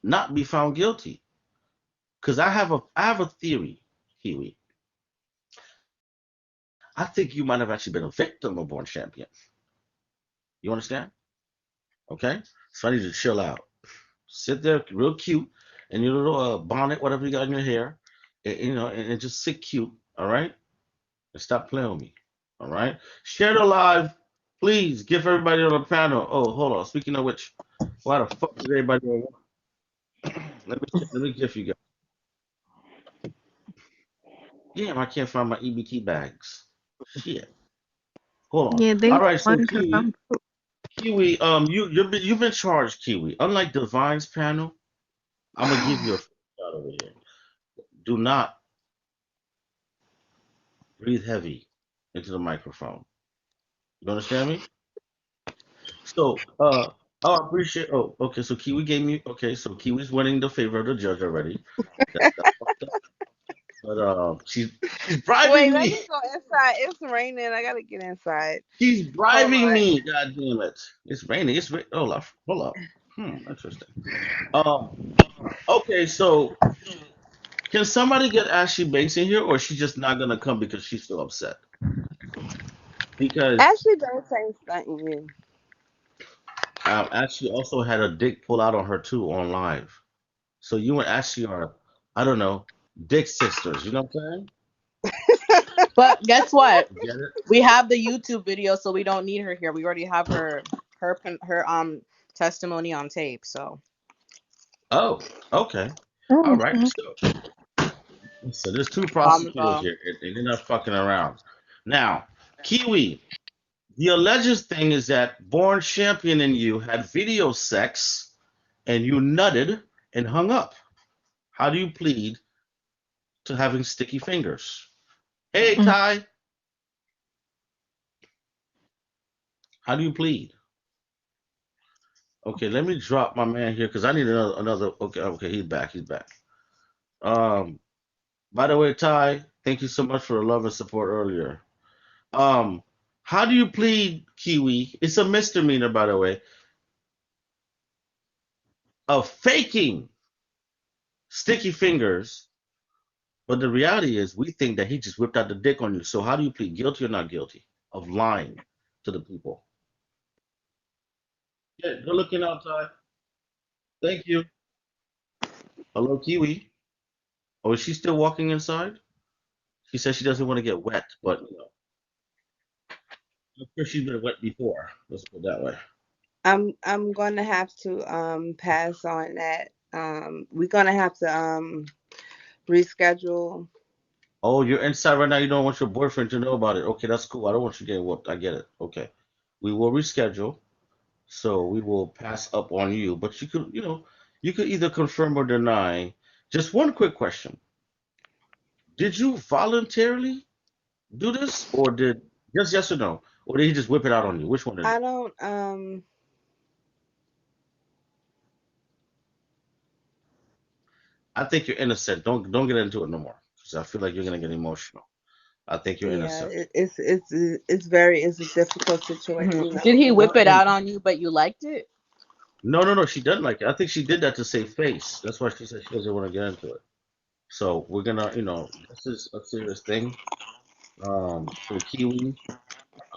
not be found guilty. Because I have a theory, Kiwi. I think you might have actually been a victim of Born Champion. You understand? Okay? So I need you to chill out. Sit there real cute in your little bonnet, whatever you got in your hair, and just sit cute, all right? And stop playing with me, all right? Share the live. Please give everybody on the panel. Oh, hold on. Speaking of which, why the fuck is everybody on? Let me give you guys. Damn, I can't find my EBT bags. Shit. Hold on. Yeah, they All right, so won because Kiwi, Kiwi, you've been charged, Kiwi. Unlike Divine's panel, I'm gonna give you a shot over here. Do not breathe heavy into the microphone. You understand me? So, oh, I appreciate. Oh, okay. So Kiwi gave me. Okay, so Kiwi's winning the favor of the judge already. That's fucked up. But she's Wait, bribing let me. me go inside. It's raining. I gotta get inside. She's Hold bribing on. me. God damn it! It's raining. Hold up. Hold up. Interesting. Um. Okay. So can somebody get Ashley Banks in here, or is she just not gonna come because she's still upset? Because Ashley Banks ain't stunting you. Ashley also had a dick pull out on her too on live. So you and Ashley are, I don't know, dick sisters. You know what I'm But guess what? saying? Get it? We have the YouTube video, so we don't need her here. We already have her testimony on tape. So Oh, okay. All right. Mhm. So there's two problem prosecutors solved. here, and they're not fucking around. Now, Kiwi, the alleged thing is that Born Champion and you had video sex, and you nutted and hung up. How do you plead to having sticky fingers? Hey, Ty, how do you plead? Okay, let me drop my man here because I need another. Okay, okay, he's back. He's back. Um, by the way, Ty, thank you so much for the love and support earlier. Um, how do you plead, Kiwi? It's a misdemeanor, by the way, of faking sticky fingers. But the reality is, we think that he just whipped out the dick on you. So how do you plead guilty or not guilty of lying to the people? Yeah, good looking out, Ty. Thank you. Hello, Kiwi. Oh, is she still walking inside? She says she doesn't want to get wet, but I'm sure she's been wet before. Let's put it that way. I'm gonna have to pass on that. We're gonna have to reschedule. Oh, you're inside right now. You don't want your boyfriend to know about it. Okay, that's cool. I don't want you getting whooped. I get it. Okay. We will reschedule. So we will pass up on you. But you could either confirm or deny. Just one quick question. Did you voluntarily do this? Or did just yes or no? Or did he just whip it out on you? Which one is I it? don't I think you're innocent. Don't get into it no more. Because I feel like you're gonna get emotional. I think you're yeah, innocent. it's a difficult situation, you Did know. he whip Well, it and out on you, but you liked it? no, no, no, she doesn't like it. I think she did that to save face. That's why she said she doesn't want to get into it. So we're gonna, this is a serious thing. So Kiwi,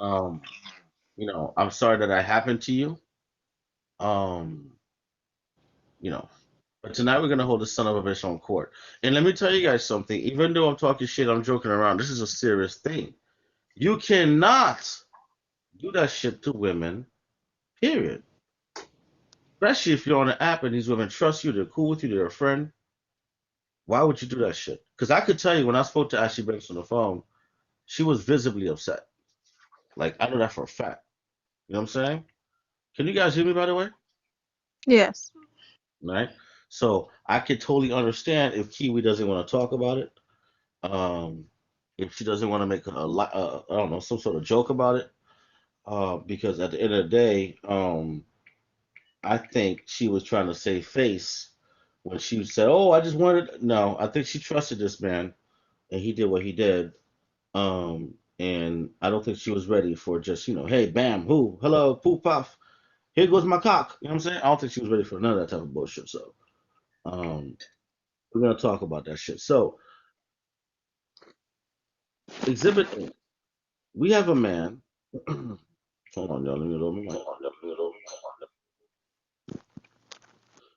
um, I'm sorry that happened to you. Um, you know, but tonight we're gonna hold the son of a bitch on court. And let me tell you guys something. Even though I'm talking shit, I'm joking around. This is a serious thing. You cannot do that shit to women. Period. Especially if you're on an app and these women trust you, they're cool with you, they're a friend. Why would you do that shit? Because I could tell you when I spoke to Ashley Banks on the phone, she was visibly upset. Like I know that for a fact. You know what I'm saying? Can you guys hear me by the way? Yes. Right? So I could totally understand if Kiwi doesn't want to talk about it. Um, if she doesn't want to make I don't know, some sort of joke about it. Because at the end of the day, I think she was trying to save face when she said, "Oh, I just wanted." No, I think she trusted this man, and he did what he did. And I don't think she was ready for just, hey, bam, who, hello, poof, puff, here goes my cock. You know what I'm saying? I don't think she was ready for none of that type of bullshit. So, Um, we're gonna talk about that shit. So, Exhibit A, we have a man. Hold on, y'all. Let me load my mic.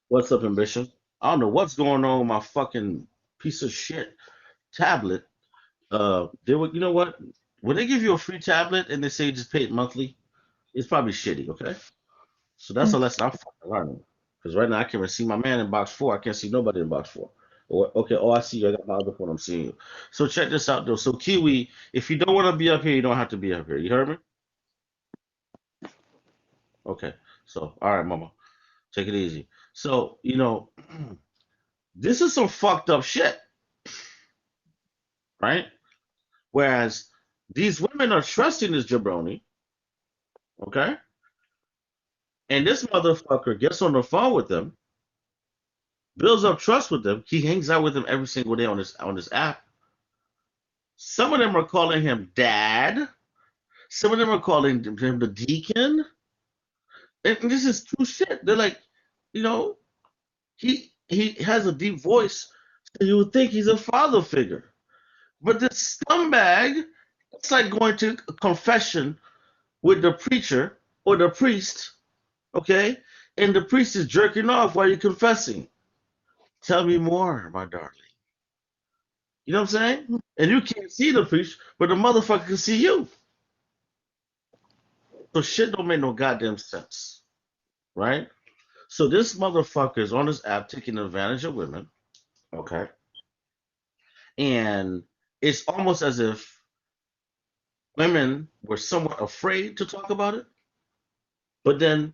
What's up, ambition? I don't know what's going on with my fucking piece of shit tablet. They would, you know what? When they give you a free tablet and they say you just pay it monthly, it's probably shitty. Okay, so that's a lesson I'm fucking learning. Because right now I can't even see my man in box four. I can't see nobody in box four. Okay, oh I see you. I got my other phone. I'm seeing you. So check this out though. So Kiwi, if you don't want to be up here, you don't have to be up here. You heard me? Okay. So all right, mama, take it easy. So this is some fucked up shit, right? Whereas these women are trusting this jabroni, okay? And this motherfucker gets on the phone with them, builds up trust with them. He hangs out with them every single day on this app. Some of them are calling him dad. Some of them are calling him the deacon. And this is true shit. They're like, you know, he has a deep voice, so you would think he's a father figure. But this scumbag, it's like going to a confession with the preacher or the priest, okay? And the priest is jerking off while you're confessing. Tell me more, my darling. You know what I'm saying? And you can't see the priest, but the motherfucker can see you. So shit don't make no goddamn sense, right? So this motherfucker is on this app taking advantage of women, okay? And it's almost as if women were somewhat afraid to talk about it. But then,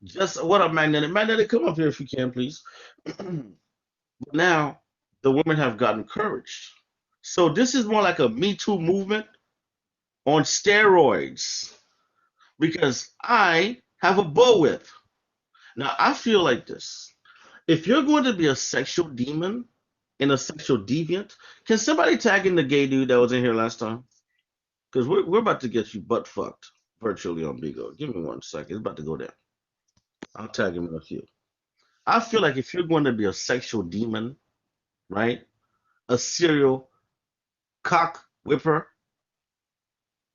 just what up, Magnetic? Magnetic, come up here if you can, please. But now the women have gotten courage. So this is more like a Me Too movement on steroids because I have a bullwhip. Now I feel like this. If you're going to be a sexual demon and a sexual deviant, can somebody tag in the gay dude that was in here last time? Because we're about to get you butt fucked virtually on BIGO. Give me 1 second. It's about to go down. I'll tag him in a few. I feel like if you're going to be a sexual demon, right? A serial cock whipper,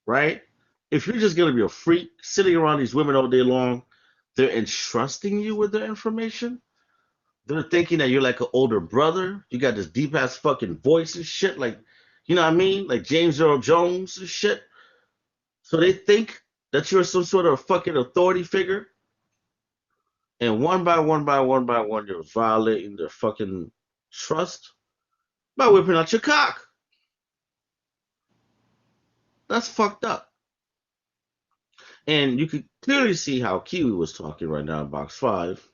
right? If you're just going to be a freak sitting around these women all day long, they're entrusting you with their information. They're thinking that you're like an older brother. You got this deep ass fucking voice and shit, like, you know what I mean? Like James Earl Jones and shit. So they think that you're some sort of fucking authority figure. And one by one, you're violating their fucking trust by whipping out your cock. That's fucked up. And you can clearly see how Kiwi was talking right now in box five,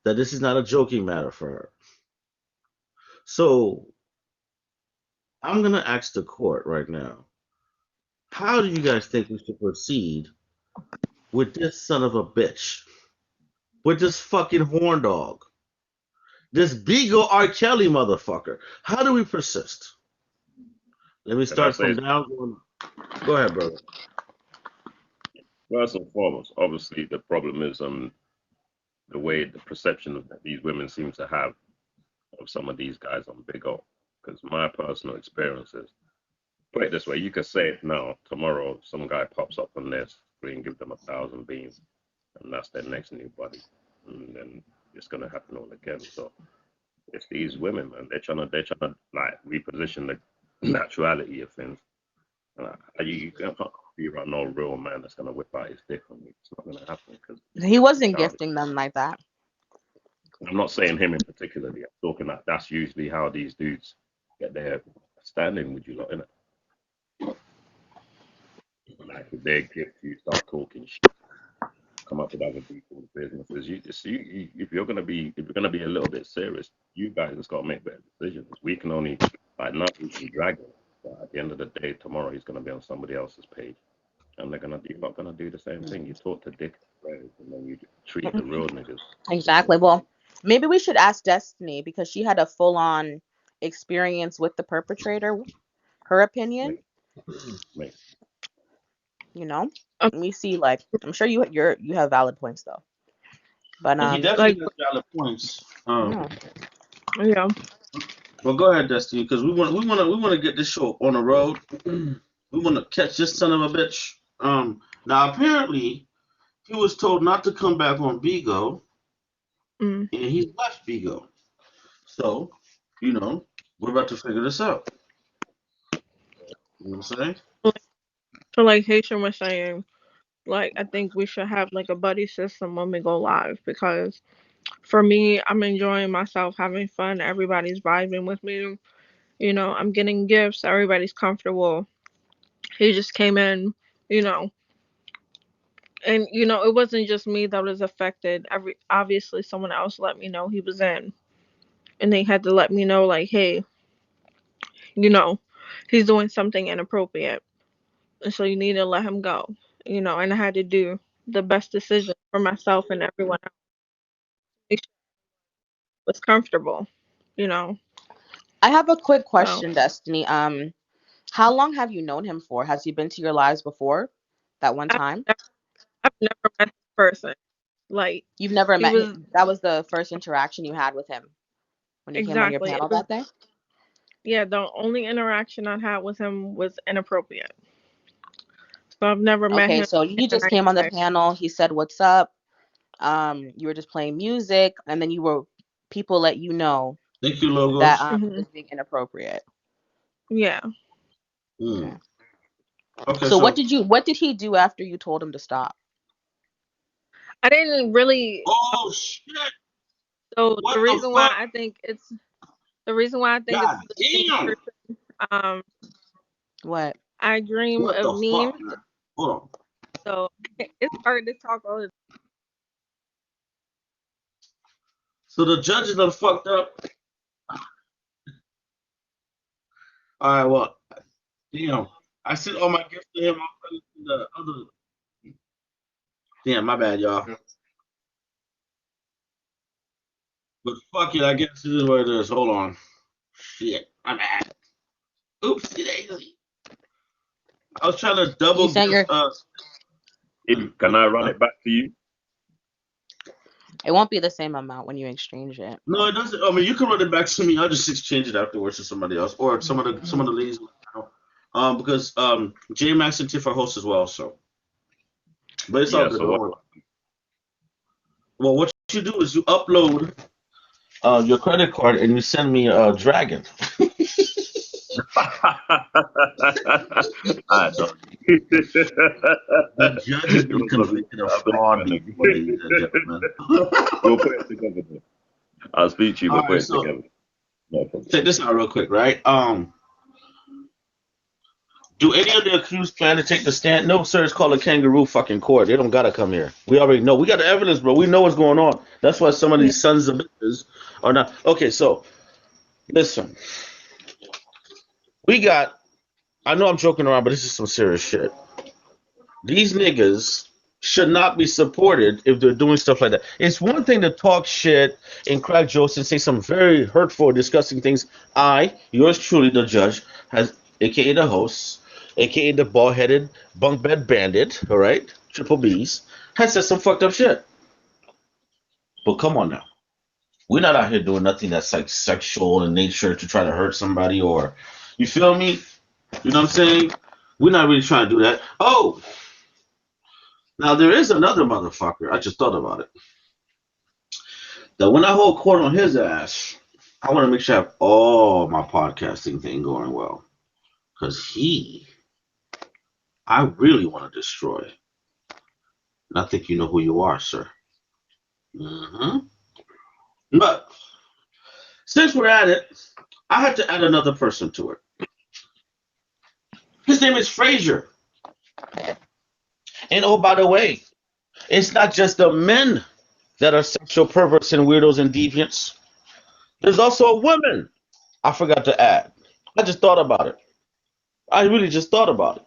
that this is not a joking matter for her. So I'm gonna ask the court right now, how do you guys think we should proceed with this son of a bitch? With this fucking horn dog? This BIGO R. Kelly motherfucker. How do we persist? Let me Can I start say, from down. Go ahead, brother. first and foremost, obviously the problem is the way the perception that these women seem to have of some of these guys on Big O. Because my personal experience is, put it this way, you could say it now, tomorrow some guy pops up on their screen, give them 1,000 beans, and that's their next new buddy. And then it's gonna happen all again. So it's these women, man. They're trying to like reposition the naturality of things. You can't be around no real man that's gonna whip out his dick on you. It's not gonna happen because He it's wasn't childish. gifting them like that. I'm not saying him in particularly. I'm talking that that's usually how these dudes get their standing with you lot, innit? Like if they gift you, start talking shit, come up with other people's businesses. If you're gonna be a little bit serious, you guys just gotta make better decisions. We can only like now we can drag him, but at the end of the day, tomorrow he's gonna be on somebody else's page. And you're not gonna do the same thing. You talk to dick players and then you treat the real niggas Exactly. Well, maybe we should ask Destiny because she had a full on experience with the perpetrator. Her opinion, make make you know. We see, like, I'm sure you have valid points though. But And he Like, definitely has valid points. Um, Yeah. Yeah. well, go ahead, Destiny, because we want to get this show on the road. We want to catch this son of a bitch. Now apparently he was told not to come back on BIGO, Mm. and he's left BIGO. So, you know, we're about to figure this out. You know what I'm saying? So like Haitian was saying, like I think we should have like a buddy system when we go live because for me, I'm enjoying myself, having fun. Everybody's vibing with me. You know, I'm getting gifts. Everybody's comfortable. He just came in, you know, and it wasn't just me that was affected. Obviously someone else let me know he was in, and they had to let me know like, hey, you know, he's doing something inappropriate, and so you need to let him go. And I had to do the best decision for myself and everyone else. Make sure it was comfortable, you know. I have a quick So question, Destiny. How long have you known him for? Has he been to your lives before? That one I've time? never, I've never met this person. Like You've never he met him. was That was the first interaction you had with him when he came on your exactly. It panel was that day? Yeah. The only interaction I had with him was inappropriate. So I've never met Okay, him so he in just a came nice on the way. panel. He said, "What's up?" You were just playing music, and then people let you know Thank you, that logos. he Hmm. was being inappropriate. Yeah. Mm. Okay. Okay, So so what did he do after you told him to stop? I didn't really. oh shit! So What the fuck? the reason why I think it's God the same damn! person. Um, What? I dream What of the fuck, memes, man? Hold on. so it's hard to talk all the. So the judges done fucked up. All right, well, damn. I sent all my gifts to him. I put it in the other. Damn, my bad, y'all. But fuck it, I guess it is what it is. Hold on. Shit, my bad. Oops, daisy. I was trying to You double sent gift your. us. Can I run it back to you? It won't be the same amount when you exchange it. No, it doesn't. I mean, you can run it back to me. I'll just exchange it afterwards to somebody else or some of the ladies. Because J Max and Tiff are hosts as well. So, but it's all Yeah. good. So Don't what? worry. Well, what you do is you upload your credit card and you send me a dragon. I don't. The judge has been You're lovely. convicted of I'm fraud not before, ladies and gentlemen. We'll put it together. Then. I'll speak to you. All We'll put right, it so together. No problem. check this out real quick, right? Do any of the accused plan to take the stand? No, sir. It's called a kangaroo fucking court. They don't gotta come here. We already know. We got the evidence, bro. We know what's going on. That's why some of Yeah. these sons of bitches are not. Okay, so listen. We got. I know I'm joking around, but this is some serious shit. These niggas should not be supported if they're doing stuff like that. It's one thing to talk shit and crack jokes and say some very hurtful, disgusting things. Yours truly, the judge, has, aka the host, aka the bald headed bunk bed bandit, all right, triple B's, has said some fucked up shit. But come on now. We're not out here doing nothing that's like sexual in nature to try to hurt somebody or, you feel me? You know what I'm saying? We're not really trying to do that. Oh, now there is another motherfucker. I just thought about it. That when I hold court on his ass, I want to make sure I have all my podcasting thing going well. Because I really want to destroy. And I think you know who you are, sir. Hmm. But since we're at it, I had to add another person to it. His name is Frazier. And oh, by the way, it's not just the men that are sexual perverts and weirdos and deviants. There's also women. I forgot to add. I just thought about it. I really just thought about it.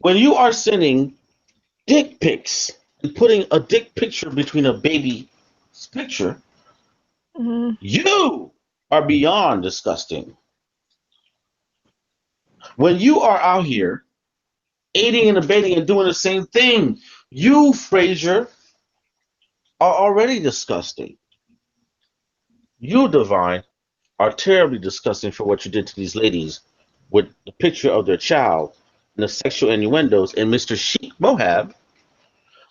When you are sending dick pics and putting a dick picture between a baby's picture, Hmm. you are beyond disgusting. When you are out here aiding and abetting and doing the same thing, you, Frazier, are already disgusting. You, Divine, are terribly disgusting for what you did to these ladies with the picture of their child and the sexual innuendos. And Mr. Sheik Mohab,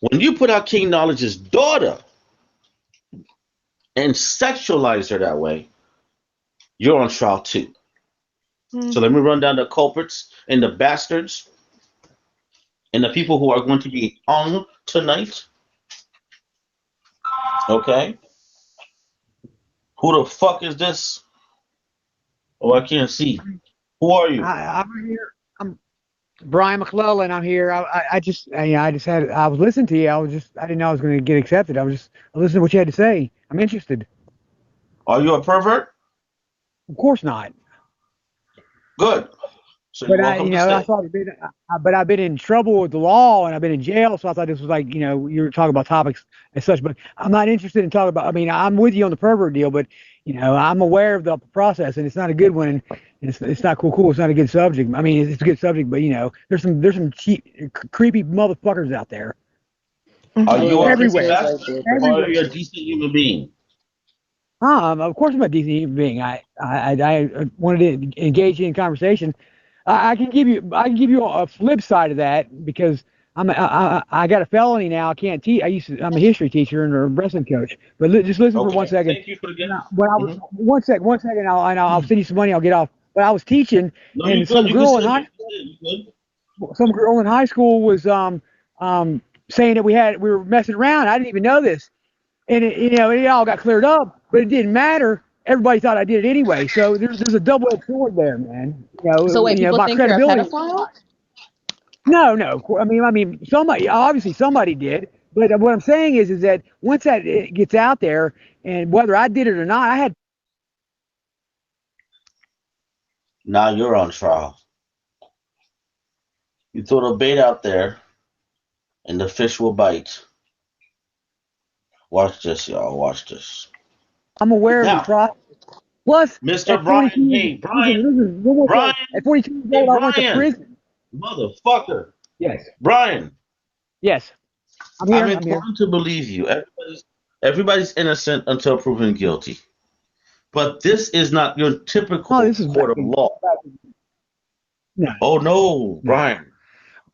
when you put out King Knowledge's daughter and sexualize her that way, you're on trial too. So let me run down the culprits and the bastards and the people who are going to be hung tonight. Okay? Who the fuck is this? Oh, I can't see. Who are you? I'm here. I'm Brian McClellan. I'm here. I just had. I was listening to you. I didn't know I was going to get accepted. I listened to what you had to say. I'm interested. Are you a pervert? Of course not. Good. So But you're welcome to I stay. thought but I've been in trouble with the law and I've been in jail, so I thought this was like, you were talking about topics as such. But I'm not interested in talking about. I mean, I'm with you on the pervert deal, but I'm aware of the process and it's not a good one. And it's not cool. It's not a good subject. I mean, it's a good subject, but there's some cheap, creepy motherfuckers out there Are Oh you a yeah, this creepy everywhere, is like bastard the or are everywhere. you a decent human being? Of course, I'm a decent human being. I wanted to engage in conversation. I can give you a flip side of that because I got a felony now. I can't teach. I'm a history teacher and a wrestling coach. But just listen for one Okay. second. Thank you for the gift. When I was Hmm. one second, I'll send you some money. I'll get off. But I was teaching, No, you and good. You can send me. You good. some girl in high school was saying that we were messing around. I didn't even know this, and it all got cleared up, but it didn't matter. Everybody thought I did it anyway. So there's a double-edged sword there, man. So wait, people My think you're a credibility. pedophile? No, no. I mean, somebody did. But what I'm saying is that once that it gets out there, and whether I did it or not, I had. Now you're on trial. You throw the bait out there and the fish will bite. Watch this, y'all. Watch this. I'm aware of the Now, process. Plus, Mr. at 42 Brian. years, Hey, listen, Brian. listen, one more Brian. thing. At 42 years Hey, old, I went to Brian. prison. Motherfucker. Yes, Brian. yes. I'm I'm here. I'm here. inclined to believe you. Everybody's innocent until proven guilty. But this is not your Oh, typical this is court back of in. law. No, Oh no, no. Brian.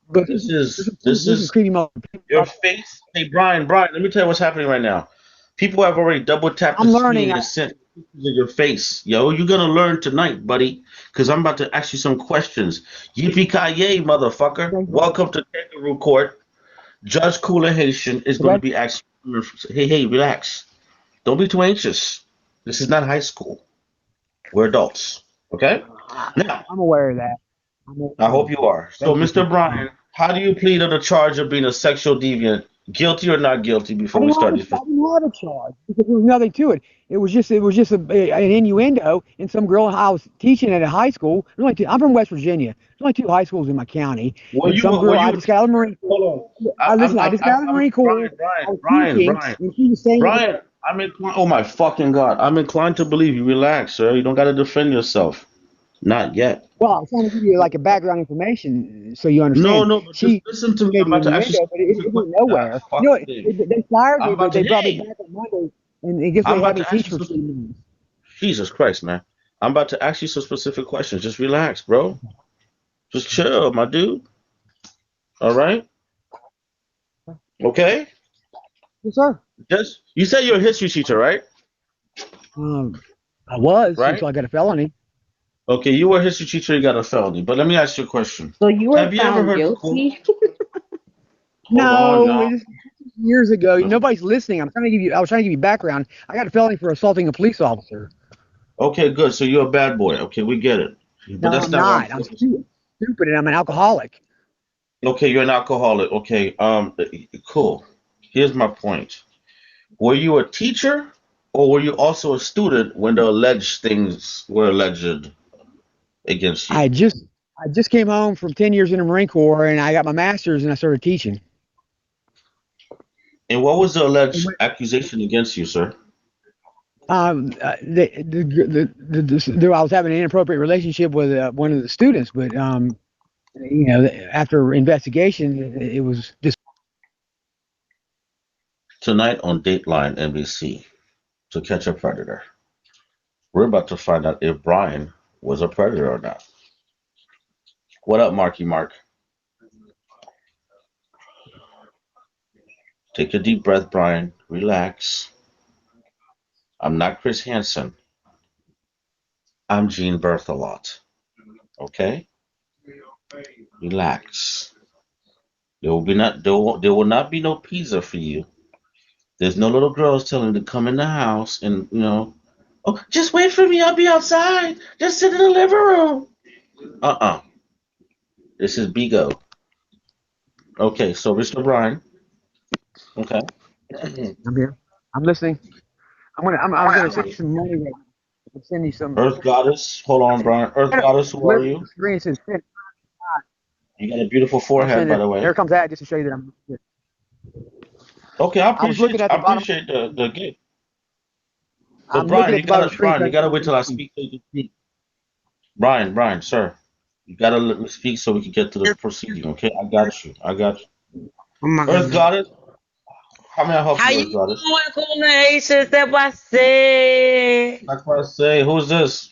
But This is this this is is creepy mother. your face. Hey, Brian, let me tell you what's happening right now. People have already double tapped the I'm learning. screen and sent pictures of your face. Yo, you're gonna learn tonight, buddy, because I'm about to ask you some questions. Yippee ki motherfucker! Welcome to Kangaroo Court. Judge Cooler Haitian is going to Okay, be asking. Hey, relax. Don't be too anxious. This is not high school. We're adults. Okay? Now, I'm aware of that. I'm I aware of hope you that. are. So, Thank you. Mr. Brian, how do you plead on the charge of being a sexual deviant? Guilty or not guilty before we start these? I didn't have a charge because there was nothing to it. It was just an innuendo. And some girl I was teaching at a high school. I'm from West Virginia. There's only two high schools in my county. And some Were girl, I you? just got out of the Marine Corps. Hold on. I just got out of the Marine Corps. I was teaching, Brian. and she was saying that. Brian, I'm inclined. Oh my fucking god! I'm inclined to believe you. Relax, sir. You don't got to defend yourself. Not yet. Well, I'm trying to give you like a background information so you No, understand. no, but just She listen to me. I'm made the about to ask you innuendo, some but specific it went questions. God, nowhere. You know, fucking David. they fired I'm me, about but to. they brought me Hey, back on Monday, and guess what? I'm They had about me to ask teach you for some. 3 months. Jesus Christ, man. I'm about to ask you some specific questions. Just relax, bro. Just chill, my dude. All right. Okay. Yes, sir. Just you said you're a history teacher, right? Um, I was Right. until I got a felony. Okay, you were a history teacher. You got a felony. But let me ask you a question. So you were Have you ever found heard of court? guilty? Hold on, No, y'all. it was years ago. Nobody's listening. I was trying to give you background. I got a felony for assaulting a police officer. Okay, good. So you're a bad boy. Okay, we get it. But No, that's I'm not what I'm not. I'm focusing on. stupid, and I'm an alcoholic. Okay, you're an alcoholic. Okay, cool. Here's my point. Were you a teacher or were you also a student when the alleged things were alleged against you? I just I just came home from 10 years in the Marine Corps, and I got my master's, and I started teaching. And what was the alleged accusation against you, sir? I was having an inappropriate relationship with one of the students, but after investigation, it was just. Tonight on Dateline NBC, To Catch a Predator. We're about to find out if Brian was a predator or not. What up, Marky Mark? Take a deep breath, Brian. Relax. I'm not Chris Hansen. I'm Gene Berthelot. Okay? Relax. There will not be no pizza for you. There's no little girls telling you to come in the house and oh, just wait for me. I'll be outside. Just sit in the living room. Uh-uh. This is BIGO. Okay, so Mr. Brian. Okay. I'm here. I'm listening. I'm gonna send you some money. I'll send you some. Earth Goddess. Hold on, Brian. Earth Goddess, who are Literally, the you? screen says send. You got a beautiful I'll forehead, send by it. the There way. comes that just to show you that I'm here. Okay, I I was looking appreciate at I the bottom. appreciate the gift. But I'm looking Brian, at the bottom of the screen You trying to gotta send wait you till I some. speak so you can speak. Brian, sir, you gotta let me speak so we can get to the proceeding. Okay, I got you. I got you. Oh my Earth goodness. Goddess, how may I help How you, you Earth Goddess? doing, cool nations? That what I said. Like I say, who's this?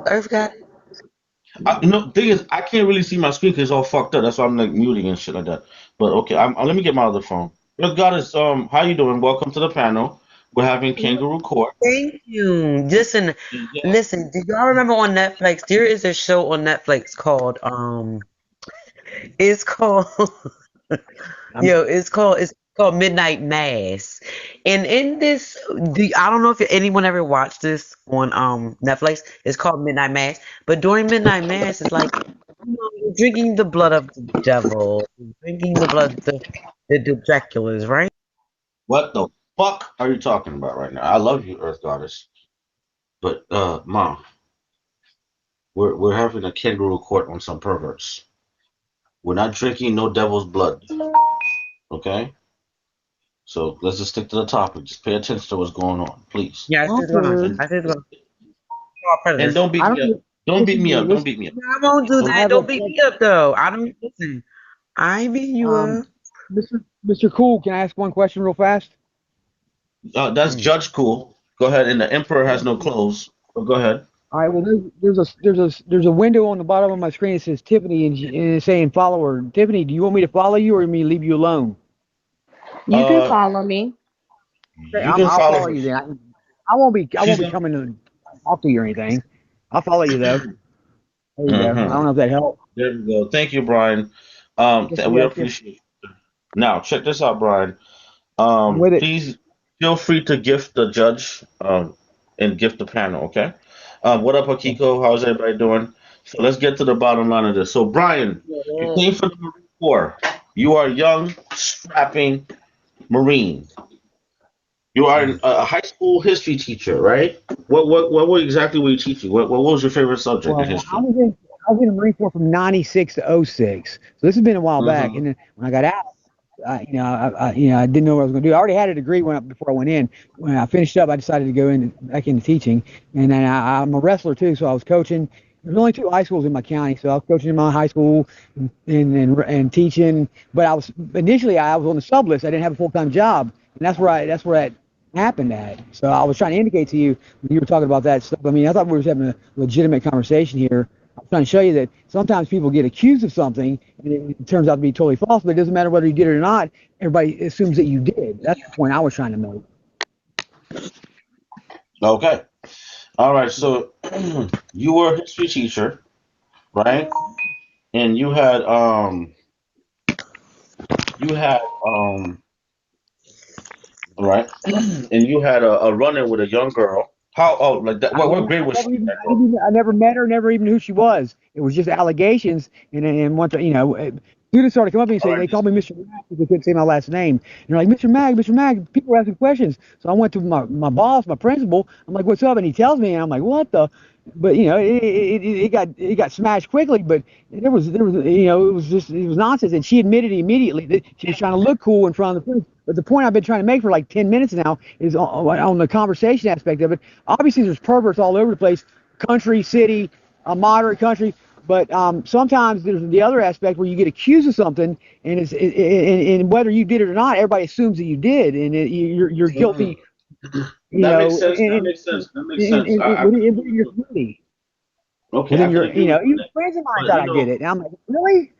Earth got it. Thing is, I can't really see my screen 'cause it's all fucked up. That's why I'm like muting and shit like that. But okay, let me get my other phone. Earth Goddess, how you doing? Welcome to the panel. We're having Kangaroo Court. Thank you. Listen, Yes. listen. Do y'all remember on Netflix? There is a show on Netflix called It's called I'm it's called Midnight Mass. And in this, I don't know if anyone ever watched this on Netflix. It's called Midnight Mass. But during Midnight Mass, it's like you're drinking the blood of the devil, you're drinking the blood of the Draculas, right? What the fuck are you talking about right now? I love you, Earth Goddess, but Mom, we're having a kangaroo court on some perverts. We're not drinking no devil's blood, okay? So let's just stick to the topic. Just pay attention to what's going on, please. Yeah, I see what's going on. awkward. I see what's going on. You're all And predators. don't beat I me up. don't Don't beat listen to me me. up. Don't Listen. beat me up. No, I won't do Don't I beat that. have me a Don't up. beat me up though. I don't listen. I ain't beating you um, up. Mr. Cool. Can I ask one question real fast? That's Hmm. Judge Cool. Go ahead. And the Emperor has no clothes. So go ahead. All right. Well, there's a window on the bottom of my screen that says Tiffany and it's saying follow her. Tiffany, do you want me to follow you or me leave you alone? You can Uh, follow me. Okay, you can I'll follow follow her. you then. I She's won't be a. coming to talk to you or anything. I'll follow you though. There you go. I Mm-hmm. don't know if that helped. There we go. Thank you, Brian. Yes, We yes, yes. appreciate it. Now, check this out, Brian. I'm with it. Please feel free to gift the judge and gift the panel, okay? What up, Akiko? How's everybody doing? So let's get to the bottom line of this. So, Brian, you came from the Marine Corps. You are a young, strapping Marine. You are a high school history teacher, right? What exactly were you teaching? What was your favorite subject in Well, history? I was in the Marine Corps from '96 to '06. So this has been a while back. Mm-hmm. And then when I got out, I didn't know what I was going to do. I already had a degree before I went in. When I finished up, I decided to go back into teaching. And then I'm a wrestler too, so I was coaching. There's only two high schools in my county, so I was coaching in my high school and teaching. But I was on the sub list. I didn't have a full time job, and that's where that happened at. So I was trying to indicate to you when you were talking about that stuff. I mean, I thought we were having a legitimate conversation here. I'm trying to show you that sometimes people get accused of something and it turns out to be totally false, but it doesn't matter whether you did it or not. Everybody assumes that you did. That's the point I was trying to make. Okay. All right. So you were a history teacher, right? And you had right, and you had a run-in with a young girl. How like that? What grade was she in that girl? I never met her, never even knew who she was. It was just allegations, and once students started coming up to me and All saying right. they called me Mr. Mag because they couldn't say my last name. And they're like, Mr. Mag. People were asking questions, so I went to my boss, my principal. I'm like, what's up? And he tells me, and I'm like, what the? But it got smashed quickly. But it was nonsense, and she admitted immediately that she was trying to look cool in front of the principal. But the point I've been trying to make for like 10 minutes now is on the conversation aspect of it. Obviously, there's perverts all over the place, country, city, a moderate country. But sometimes there's the other aspect where you get accused of something, and whether you did it or not, everybody assumes that you did, and you're Mhm. guilty you That makes know, sense. That makes sense. That makes sense. I within your community, okay, I within can your, agree with you on even that. friends of mine But thought I did it, and I'm like, really?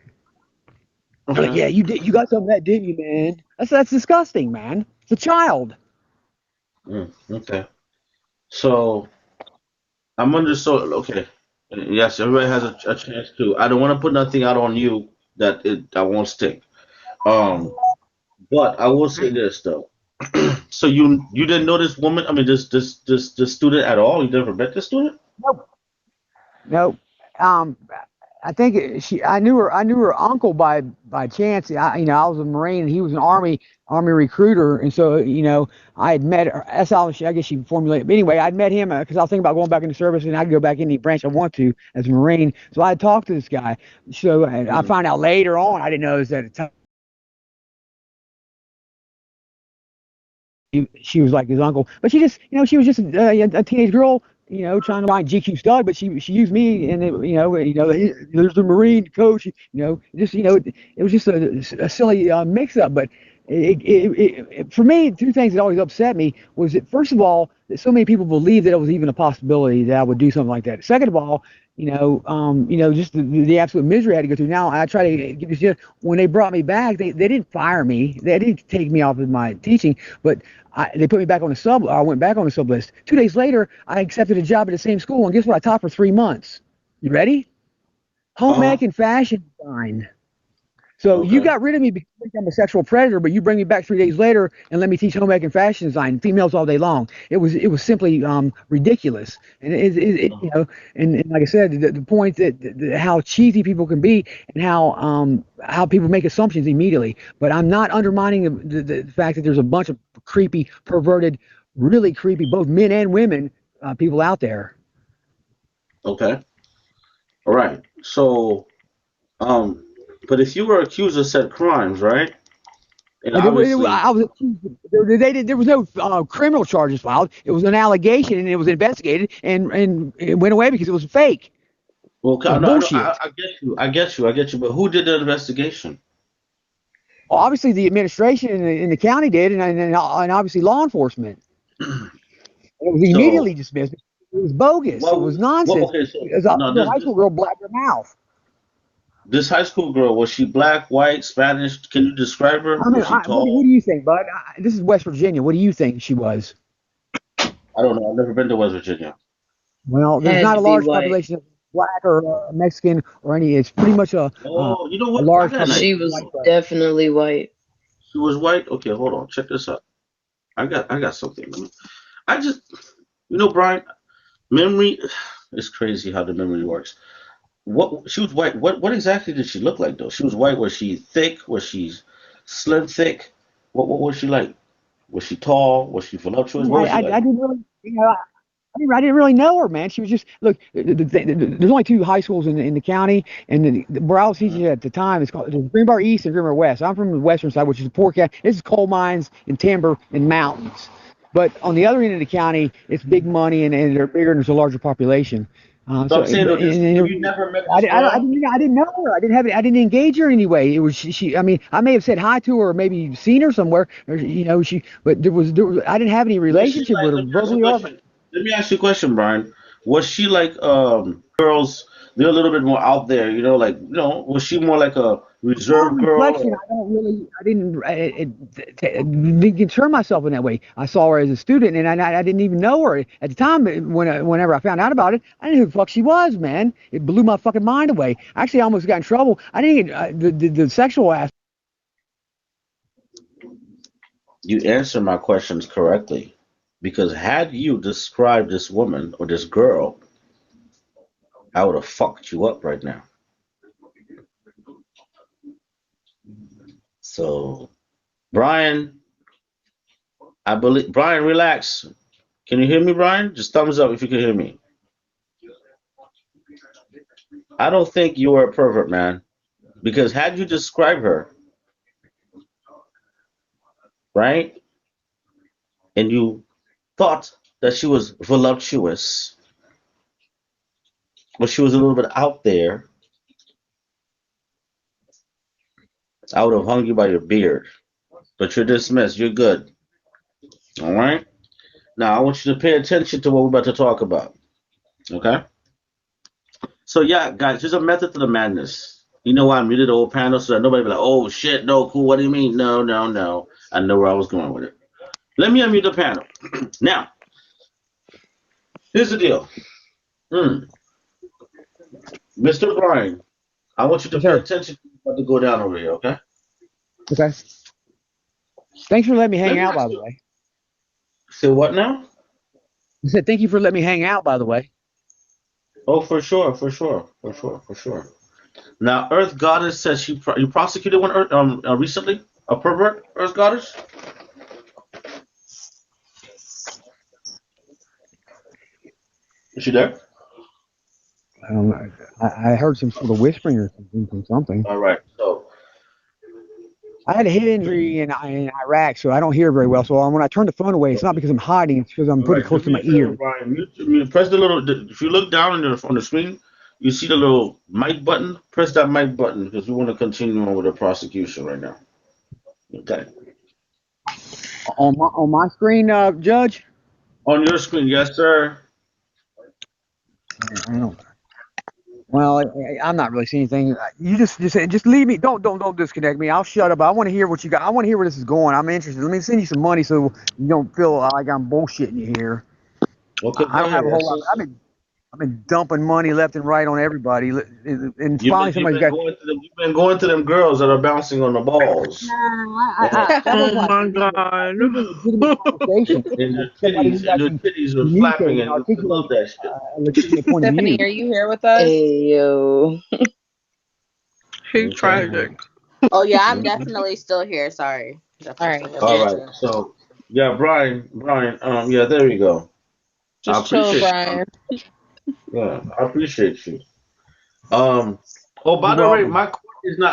They're like, okay. yeah, you did, you got some of that, didn't you, man? That's disgusting, man. It's a child. Okay. So I'm under so okay. Yes, everybody has a chance to. I don't want to put nothing out on you that won't stick. Um, but I will say this though. So you didn't know this woman? I mean, this student at all? You never met this student? Nope. Nope. Um, I think she. I knew her. I knew her uncle by chance. I was a Marine, and he was an Army recruiter, and so I had met her. That's how I guess she formulated. But anyway, I'd met him because I was thinking about going back into service, and I could go back any branch I want to as a Marine. So I had talked to this guy. So I Mm, found out later on. I didn't know this at the time. She was like his uncle, but she just, she was just a teenage girl, trying to find GQ stud, but she used me, and there's the Marine coach, just, it was just a silly mix up, but for me, two things that always upset me was that first of all, that so many people believed that it was even a possibility that I would do something like that. Second of all, just the absolute misery I had to go through. Now I try to give this. When they brought me back, they didn't fire me. They didn't take me off of my teaching, but they put me back on the sub. I went back on the sub list. 2 days later, I accepted a job at the same school, and guess what? I taught for 3 months. You ready? Home uh-huh. ec and fashion design. So you Okay. got rid of me because you think I'm a sexual predator, but you bring me back 3 days later and let me teach home ec and fashion design, females all day long. It was simply ridiculous, and and like I said, the point that how cheesy people can be and how people make assumptions immediately. But I'm not undermining the fact that there's a bunch of creepy, perverted, really creepy, both men and women, people out there. Okay. All right. So, um, but if you were accused of said crimes, right? And obviously, I was accused. There was no criminal charges filed. It was an allegation, and it was investigated, and it went away because it was fake. well, It was I know, bullshit. I get you, I get you. But who did the investigation? Well, obviously, the administration in the county did, and obviously law enforcement. It was So, immediately dismissed. It was bogus. It was what? nonsense. Okay, so Because a no, little high school girl blabbed her mouth. this high school girl, was she black, white, Spanish? Can you describe her? I mean, Was she what tall? do you think, bud? This is West Virginia. What do you think she was? I don't know. I've never been to West Virginia. Well, there's Had not to a be large white. population of black or Mexican or any. It's pretty much Oh, you know a what? I large got an She population of idea. was white folks. definitely white. She was white. Okay, hold on. Check this out. I got something. I just, Brian, memory. It's crazy how the memory works. What she was white. What exactly did she look like though? She was white. Was she thick? Was she slim thick? What was she like? Was she tall? Was she voluptuous? What was she I like? didn't really, I didn't really know her, man. She was just look. There's only two high schools in the county, and where I was Mhm. teaching at the time, it's called Greenbar East and Greenbar West. I'm from the western side, which is the poor county. This is coal mines and timber and mountains. But on the other end of the county, it's big money and they're bigger and there's a larger population. So So I'm saying and, though, and, so you never met I, this I, girl? I didn't know her. I didn't engage her anyway. It was she. I mean, I may have said hi to her or maybe seen her somewhere, or but there was I didn't have any Was she relationship like? with her Let me ask you a verbally or. question. Let me ask you a question, Brian. Was she like girls? They're a little bit more out there, like Was she more like a On reserved girl reflection, or? I don't really, didn't concern myself in that way. I saw her as a student, and I didn't even know her at the time. Whenever I found out about it, I didn't know who the fuck she was, man. It blew my fucking mind away. Actually, I almost got in trouble. I didn't even, the sexual aspect. You answer my questions correctly. Because had you described this woman or this girl, I would have fucked you up right now. So, Brian, I believe, Brian, relax. Can you hear me, Brian? Just thumbs up if you can hear me. I don't think you were a pervert, man. Because had you described her, right, and you thought that she was voluptuous, or she was a little bit out there, I would have hung you by your beard. But you're dismissed. You're good. All right. Now I want you to pay attention to what we're about to talk about. Okay. So yeah, guys, there's a method to the madness. You know why I muted the whole panel so that nobody be like, "Oh shit, no, cool. What do you mean? No, no, no." I know where I was going with it. Let me unmute the panel. Now, here's the deal. Hmm. Mr. Brian, I want you to Yes, pay sir. attention to what's about to go down over here, okay? Okay. Thanks for letting me Let hang me out, ask by the you. way. Say what now? I said thank you for letting me hang out, by the way. Oh, for sure, for sure, for sure, for sure. Now, Earth Goddess says you prosecuted one recently, a pervert, Earth Goddess. Is she there? I heard some sort of whispering or something from something. All right. So, I had a head injury in Iraq, so I don't hear very well. So when I turn the phone away, it's not because I'm hiding; it's because I'm all putting it right. Do close to me my a favor, ear. Brian. Press the little. If you look down on the screen, you see the little mic button. Press that mic button because we want to continue on with the prosecution right now. Okay. On my screen, Judge. On your screen, yes, sir. I don't. Well, I'm not really seeing anything. You just leave me. Don't disconnect me. I'll shut up. I want to hear what you got. I want to hear where this is going. I'm interested. Let me send you some money so you don't feel like I'm bullshitting you here. Okay, I go don't have ahead. a whole Yes, lot. yes, I've been dumping money left and right on everybody, and finally You've somebody's been got. going to them. You've been going to them girls that are bouncing on the balls. And, That Oh wasn't like my it god. was a legitimate conversation. and Like their somebody titties who and their actually titties were flapping, communicated and and I love articulated that shit. a legitimate point of Tiffany, view. are you here with us? Ayo. She's Okay. tragic. Oh yeah, I'm Mhm. definitely still here. Sorry. All Definitely right. still here. All We'll get right. to it. So yeah, Brian. Yeah, there we go. I Just chill, appreciate you. Brian. Yeah, I appreciate you. Um. Oh, You're by the way, welcome.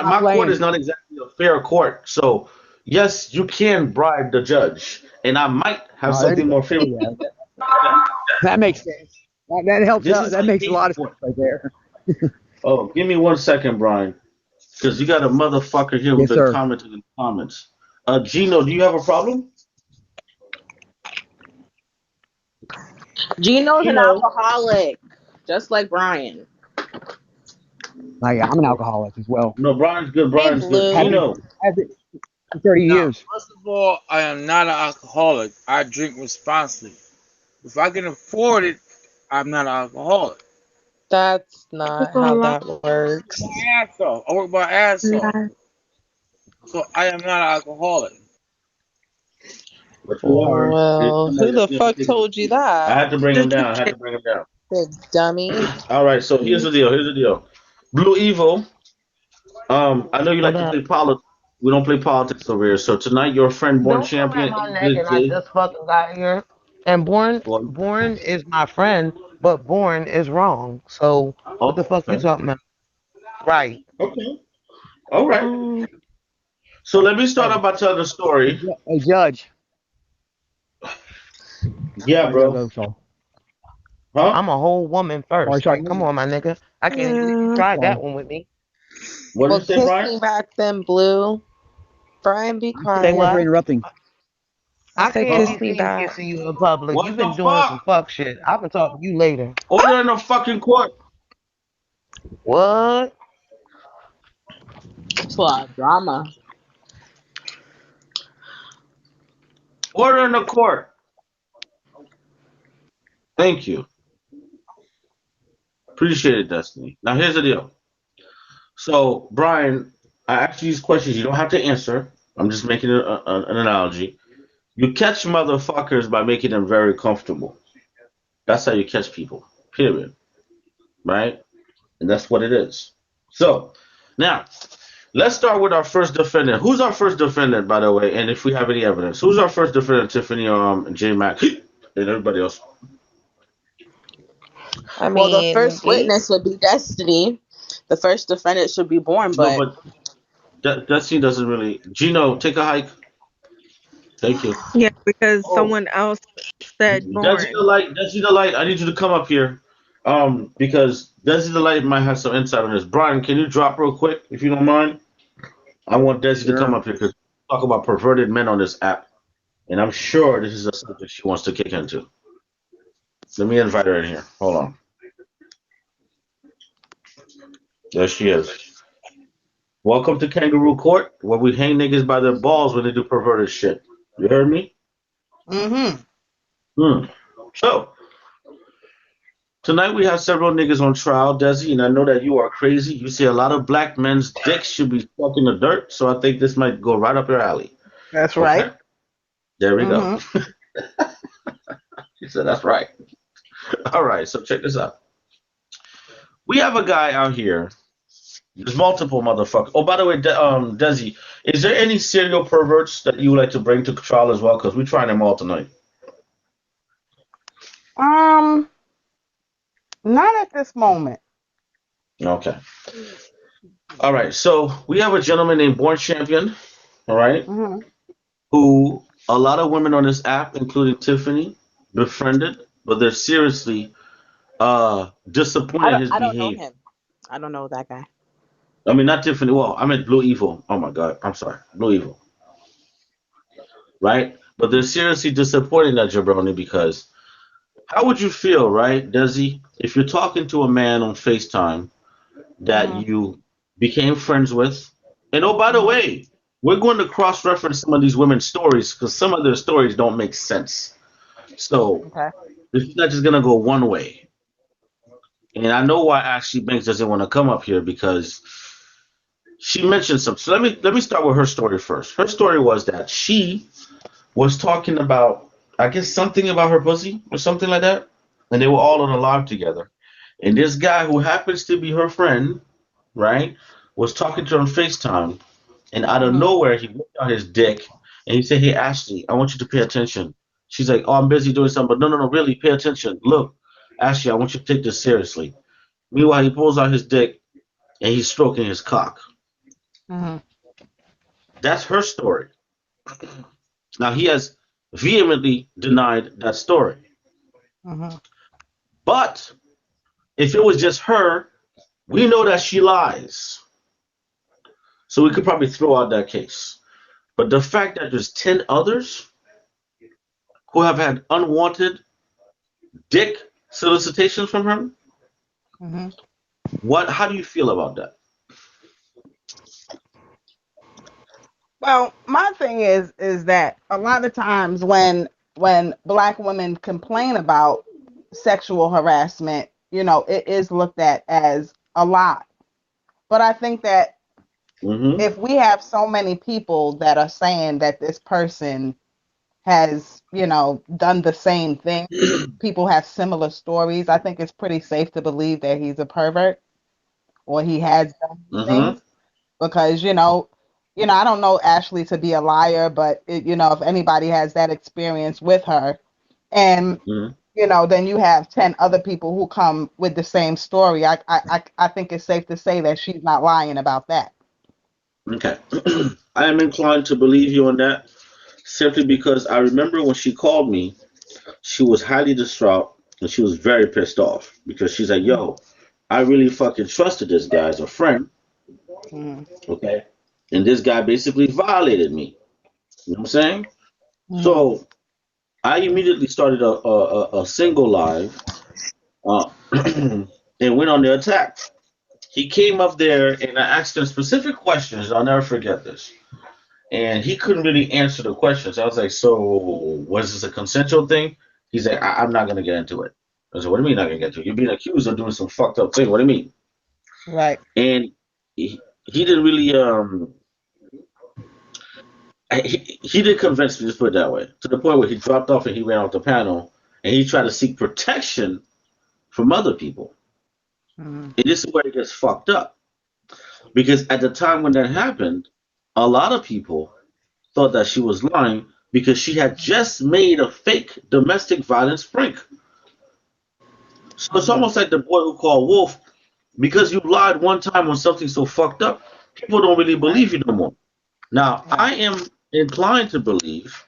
Stop my court is playing. not exactly a fair court. So yes, you can bribe the judge, and I might have There you something go. more There favorable. you go. Yeah. That makes sense. That helps This out. is That like makes a hating lot of sense court. right there. Oh, give me 1 second, Brian, because you got a motherfucker here who's Yes, been sir. commenting in the comments. Gino, do you have a problem? Gino's an Gino. alcoholic, just like Brian. I'm an alcoholic as well. No, Brian's good. Hey, Brian's good. Have Blue. been, Gino. have been for 30 Now, years. first of all, I am not an alcoholic. I drink responsibly. If I can afford it, I'm not an alcoholic. That's It's not a how lie. that works. My ass off. I work my ass off. Lie. So I am not an alcoholic. But you are. Well, who Somebody the else needs to fuck take it. told you I that? had to bring him Just down. I had to bring him down. Big dummy. All right. So here's the deal. Here's the deal. Blue Evil. I know you What like to up? play politics. We don't play politics over here. So tonight, your friend Born Don't come at Champion, my neck, and I AJJ. just fucking got here. And Well, Born is my friend, but Born is wrong. So what the oh, fuck you okay. talking about? Right. Okay. All right. um So let me start Hey, out by telling a story. hey, Judge. Yeah, Sorry, go, bro. go, sorry. Huh? I'm a whole woman first. Sorry. Come on, my nigga. I can't even believe you yeah. tried Sorry. that one with me. What did Well, you say, kiss Brian? me back then, Blue. Brian, be Say Sorry for quiet. what? interrupting. I I said, can't Huh? be kiss me seen back. kissing you in public. What You've the been doing some fuck? fuck shit. I can talk to you later. Order in the fucking court. What? It's a lot of drama. Order in the court. Thank you. Appreciate it, Destiny. Now here's the deal. So, Brian, I ask you these questions. You don't have to answer. I'm just making an analogy. You catch motherfuckers by making them very comfortable. That's how you catch people. Period. Right? And that's what it is. So, now let's start with our first defendant. Who's our first defendant, by the way? And if we have any evidence, who's our first defendant? Tiffany, J Mac, and everybody else. I Well, the mean, first witness would be Destiny. The first defendant should be Born, No, but but that scene doesn't really. Gino, take a hike. Thank you. Yeah, because Oh, someone else said Desi the born. light. Desi the light. I need you to come up here. Because Desi the light might have some insight on this. Brian, can you drop real quick if you don't mind? I want Desi to come Sure. up here because talk about perverted men on this app. and I'm sure this is a subject she wants to kick into. Let me invite her in here. Hold on. There she is. Welcome to Kangaroo Court, where we hang niggas by their balls when they do perverted shit. You heard me? Mm-hmm. Hmm. So, tonight we have several niggas on trial, Desi, and I know that you are crazy. You see a lot of black men's dicks should be stuck in the dirt, so I think this might go right up your alley. That's right. Okay? There we go. Mm-hmm. She said that's right. All right, so check this out. We have a guy out here. There's multiple motherfuckers. Oh, by the way, Desi, is there any serial perverts that you would like to bring to trial as well? Because we're trying them all tonight. Um, not at this moment. Okay. All right, so we have a gentleman named Born Champion, all right, Mm-hmm. who a lot of women on this app, including Tiffany, befriended, but they're seriously disappointed in his I don't know behavior. him. I don't know that guy. I mean, not Tiffany. Well, I meant Blue Evil. Oh my God, I'm sorry, Blue Evil, right? But they're seriously disappointed in that jabroni because how would you feel, right, Desi, if you're talking to a man on FaceTime that Mm-hmm. you became friends with, and oh, by the Mm-hmm. way, we're going to cross-reference some of these women's stories because some of their stories don't make sense. So Okay. this is not just gonna go one way. And I know why Ashley Banks doesn't want to come up here because she mentioned some. So let me start with her story first. Her story was that she was talking about, I guess, something about her pussy or something like that, and they were all on a live together. And this guy who happens to be her friend, right, was talking to her on FaceTime, and out of Mm-hmm. nowhere he whipped out his dick and he said, "Hey Ashley, I want you to pay attention." She's like, "Oh, I'm busy doing something," but no, no, no, really, pay attention. Look, Ashley, I want you to take this seriously. Meanwhile, he pulls out his dick and he's stroking his cock. Mm-hmm. That's her story. Now he has vehemently denied that story. Mm-hmm. But if it was just her, we know that she lies. So we could probably throw out that case. But the fact that there's 10 others who have had unwanted dick solicitations from her, Mm-hmm. how do you feel about that? Well, my thing is that a lot of times when black women complain about sexual harassment, it is looked at as a lot. But I think that Mm-hmm. if we have so many people that are saying that this person has, done the same thing, people have similar stories, I think it's pretty safe to believe that he's a pervert or he has done these Mm-hmm. things because, I don't know Ashley to be a liar, but if anybody has that experience with her and Mm-hmm. then you have 10 other people who come with the same story. I think it's safe to say that she's not lying about that. Okay. I am inclined to believe you on that simply because I remember when she called me, she was highly distraught and she was very pissed off because she's like, Mm-hmm. yo, I really fucking trusted this guy as a friend, Mm-hmm. okay? And this guy basically violated me. You know what I'm saying? Mm-hmm. So I immediately started a single live and went on the attack. He came up there and I asked him specific questions. I'll never forget this. And he couldn't really answer the questions. I was like, "So was this a consensual thing?" He's like, I'm not gonna get into it. I said, "What do you mean not gonna get into it? You're being accused of doing some fucked up thing. What do you mean?" Right. And he didn't really he didn't convince me. Just put it that way. To the point where he dropped off and he ran off the panel and he tried to seek protection from other people. Mm-hmm. And this is where it gets fucked up because at the time when that happened, a lot of people thought that she was lying because she had just made a fake domestic violence prank. So it's Mm-hmm. almost like the boy who called Wolf, because you lied one time on something so fucked up, people don't really Right. believe you no more. Now, Right. I am inclined to believe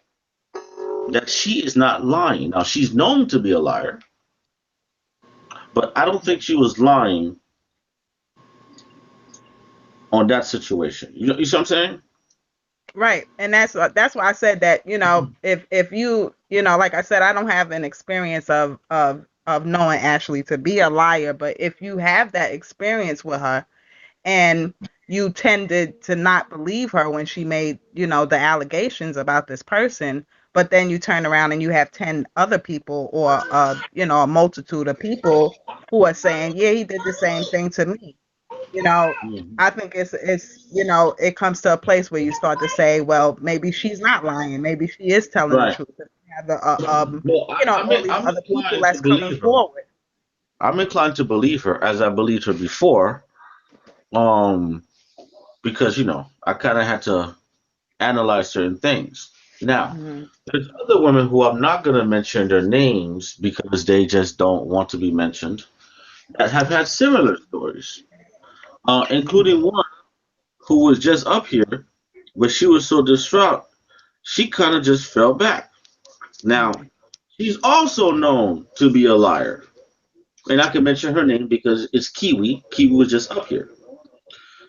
that she is not lying. Now, she's known to be a liar, but I don't think she was lying on that situation. You see what I'm saying? Right, and that's why I said that, if like I said, I don't have an experience of knowing Ashley to be a liar, but if you have that experience with her and you tended to not believe her when she made, the allegations about this person, but then you turn around and you have 10 other people, or a multitude of people who are saying, yeah, he did the same thing to me. you know Mhm. I think it's it comes to a place where you start to say, well, maybe she's not lying, maybe she is telling the Right. truth. And we have the Well, all these I'm other people inclined to that's coming believe her. forward. I'm inclined to believe her as I believed her before. Um, because I kind of had to analyze certain things. Now, Mhm. there's other women who I'm not going to mention their names because they just don't want to be mentioned that have had similar stories, including one who was just up here, but she was so distraught, she kind of just fell back. Now, Mhm. she's also known to be a liar. And I can mention her name because it's Kiwi. Kiwi was just up here.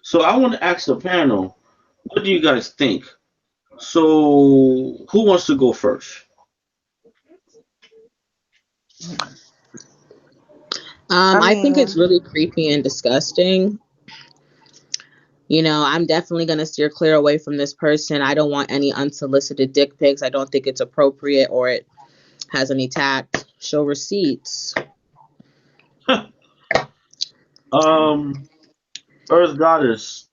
So I want to ask the panel, what do you guys think? So who wants to go first? Mhm. I I think it's mean, really creepy and disgusting. I'm definitely going to steer clear away from this person. I don't want any unsolicited dick pics. I don't think it's appropriate or it has any tact. Show receipts. um, Earth Goddess,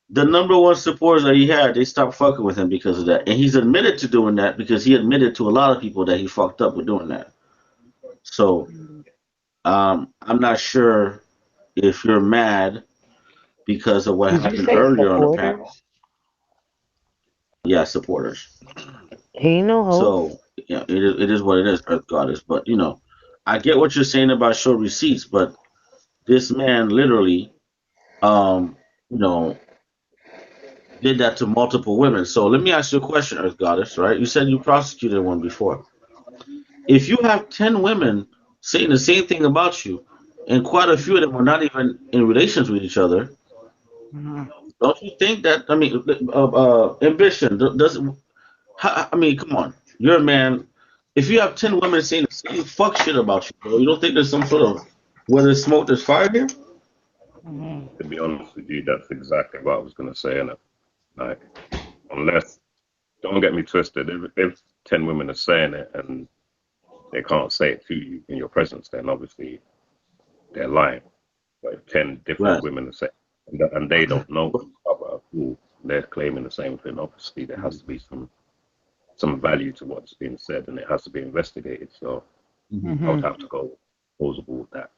the number one supporters that he had, they stopped fucking with him because of that. And he's admitted to doing that because he admitted to a lot of people that he fucked up with doing that. So I'm not sure if you're mad because of what Did you happened say earlier on the panel. supporters? Yeah, supporters. He ain't no hoe. So yeah, it is what it is, Earth Goddess. But I get what you're saying about show receipts, but this man literally, um, you know, did that to multiple women. So let me ask you a question, Earth Goddess. Right? You said you prosecuted one before. If you have 10 women saying the same thing about you, and quite a few of them are not even in relations with each other, mhm. don't you think that? I mean, ambition does. I mean, come on. You're a man. If you have 10 women saying the same fuck shit about you, bro, you don't think there's some sort of where there's smoke, there's fire here? Mhm. To be honest with you, that's exactly what I was going to say. And like, unless, don't get me twisted, if 10 women are saying it and they can't say it to you in your presence, then obviously they're lying. But if 10 different Right. women are saying, and they don't know each other, who they're claiming the same thing, obviously there has to be some value to what's being said, and it has to be investigated. So Mm-hmm. I would Mhm. have to go plausible with that.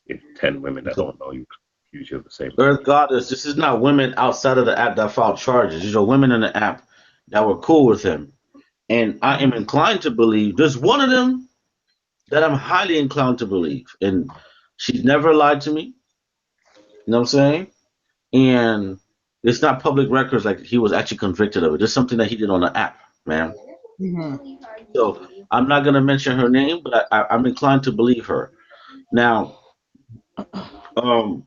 If 10 women that So, don't know you accuse you of the same thing. Earth Goddess, this is not women outside of the app that filed charges. These are women in the app that were cool with him. And I am Mhm. inclined to believe there's one of them that I'm highly inclined to believe. And she's never lied to me. You know what I'm saying? And it's not public records like he was actually convicted of it. It's something that he did on the app, man. Mhm. So I'm not going to mention her name, but I'm inclined to believe her. Now, um,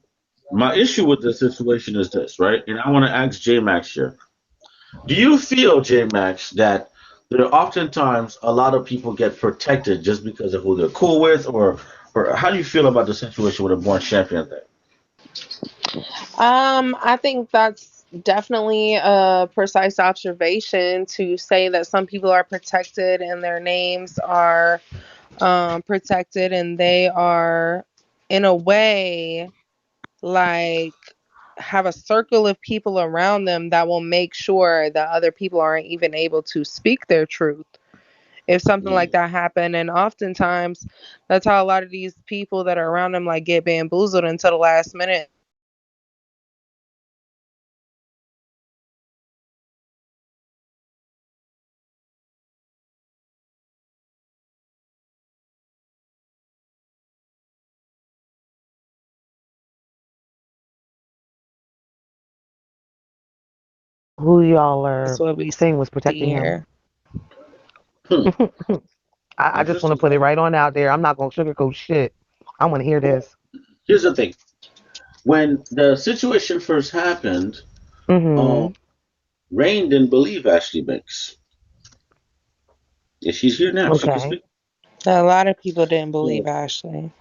my issue with this situation is this, right? And I want to ask J Max here. Do you feel, J Max, that there are oftentimes a lot of people get protected just because of who they're cool with, or how do you feel about the situation with a born champion thing? I think that's definitely a precise observation to say that some people are protected and their names are protected, and they are, in a way, like, have a circle of people around them that will make sure that other people aren't even able to speak their truth if something like Mm. that happened. And oftentimes that's how a lot of these people that are around them like get bamboozled until the last minute. Who y'all That's are what we saying was see protecting him? here. Hmm. I just want to Interesting. put it right on out there. I'm not gonna sugarcoat shit. I want to hear Well, this. here's the thing. When the situation first happened, um, Mhm. Rain didn't believe Ashley Banks. Yeah, she's here now. She can Okay. speak. A lot of people didn't believe So Ashley.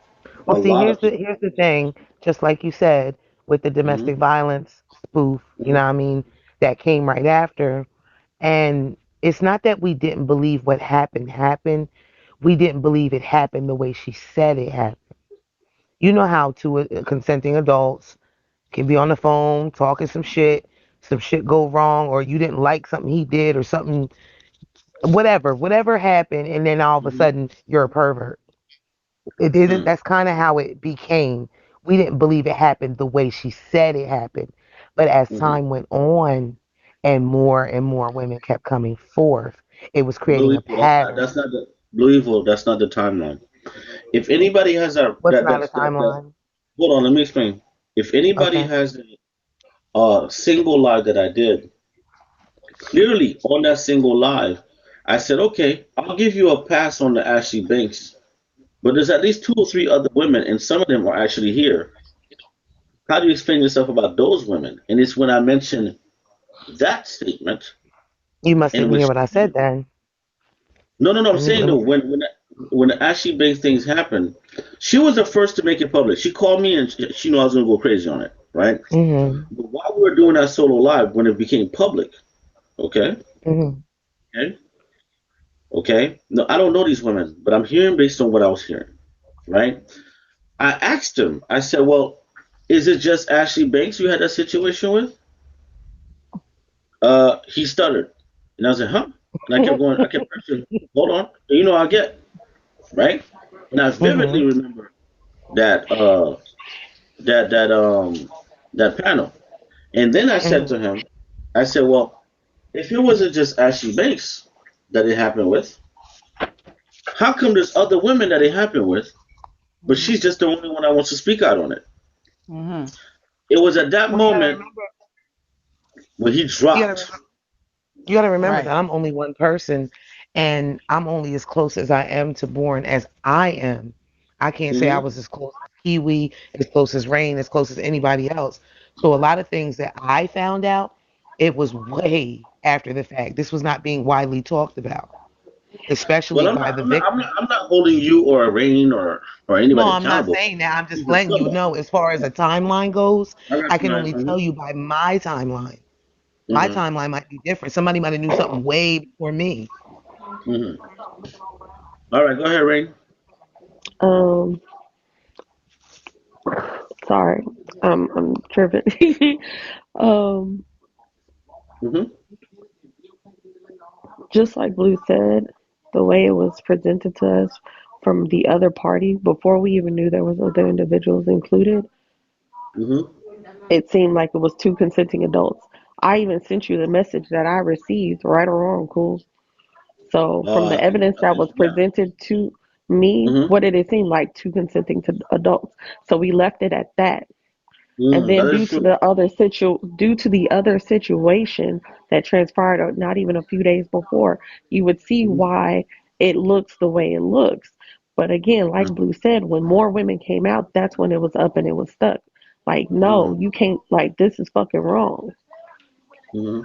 a Well, see, lot of people. here's the thing. Just like you said with the Hmm. domestic violence spoof, you know Hmm. what I mean, that came right after. And it's not that we didn't believe what happened. We didn't believe it happened the way she said it happened. You know how consenting adults can be on the phone talking some shit go wrong, or you didn't like something he did, or something, whatever happened, and then all of a Hmm. sudden you're a pervert. It didn't. That's kind of how it became. We didn't believe it happened the way she said it happened, but as Hmm. time went on, and more women kept coming forth, it was Blue creating a Evil. That's not. pattern. That's not the Blue Evil. That's not the timeline. If anybody has a What's that not a that's that that timeline? hold on, let me explain. If anybody Okay. has a single live that I did, clearly on that single live, I said, okay, I'll give you a pass on the Ashley Banks, but there's at least two or three other women, and some of them are actually here. How do you explain yourself about those women? And it's when I mentioned that statement, You must in didn't hear which what I said then. no, no, no, I'm Let me saying let me. though, when the Ashley Banks things happened, she was the first to make it public. She called me and she knew I was gonna go crazy on it, right? Mhm. But while we were doing that solo live, when it became public, okay, Mhm. okay, okay. No, I don't know these women, but I'm hearing based on what I was hearing, right? I asked him. I said, "Well, is it just Ashley Banks you had that situation with?" He stuttered, and I was like, "Huh?" And I kept going. I kept pressing. Hold on, you know I get right, and I vividly Mhm. remember that that that that panel. And then I said Mhm. to him, I said, "Well, if it wasn't just Ashley Banks that it happened with, how come there's other women that it happened with, but Mhm. she's just the only one that wants to speak out on it?" Mhm. It was at that Well, you gotta moment remember. when he You gotta dropped. remember. You got to remember Right. that I'm only one person, and I'm only as close as I am to Born as I am. I can't say I Hmm. was as close as Kiwi, as close as Rain, as close as anybody else. So a lot of things that I found out, it was way after the fact. This was not being widely talked about, Well, especially by the victim. I'm not holding you or Rain or No, anybody I'm not accountable. saying that. I'm He's just a letting come you up. know as far as a timeline goes, I got I you, can man. only tell you by my timeline. My Hmm. timeline might be different. Somebody might have knew something way before me. Hmm. All right, go ahead, Rain. Um, sorry, I'm tripping. um, Hmm. just like Blue said, the way it was presented to us from the other party before we even knew there was other individuals included, Hmm. it seemed like it was two consenting adults. I even sent you the message that I received, right or wrong, cool. So from the evidence I that think was yeah. presented to me, Hmm. what did it seem like? Two consenting to adults. So we left it at that. And Mm, then that is true. due to the other situation that transpired not even a few days before, you would see Hmm. why it looks the way it looks. But again, like Blue said, when more women came out, that's when it was up and it was stuck. Like, no, Hmm. you can't, like, this is fucking wrong. Hmm.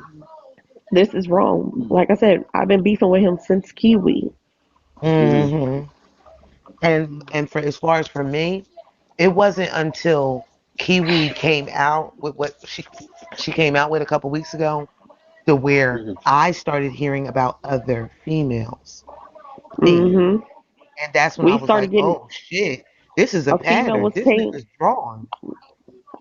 This is wrong. Like I said, I've been beefing with him since Kiwi. Hmm. Hmm. And for as far as for me, it wasn't until Kiwi came out with what she came out with a couple weeks ago to where Hmm. I started hearing about other females. Me. Hmm. Hmm And that's when I We was started like, getting oh shit, this is a a female pattern. was This came nigga's drawn.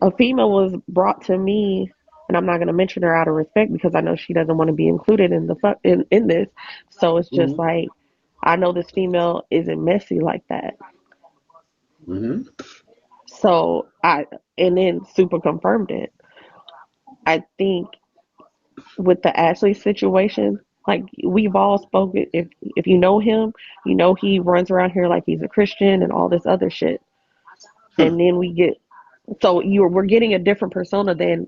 a female was brought to me, and I'm not going to mention her out of respect because I know she doesn't want to be included in in this. So it's just Hmm. like I know this female isn't messy like that. Hmm. So I and then super confirmed it. I think with the Ashley situation, like we've all spoken. If you know him, you know he runs around here like he's a Christian and all this other shit. Huh. And then we get so you we're getting a different persona than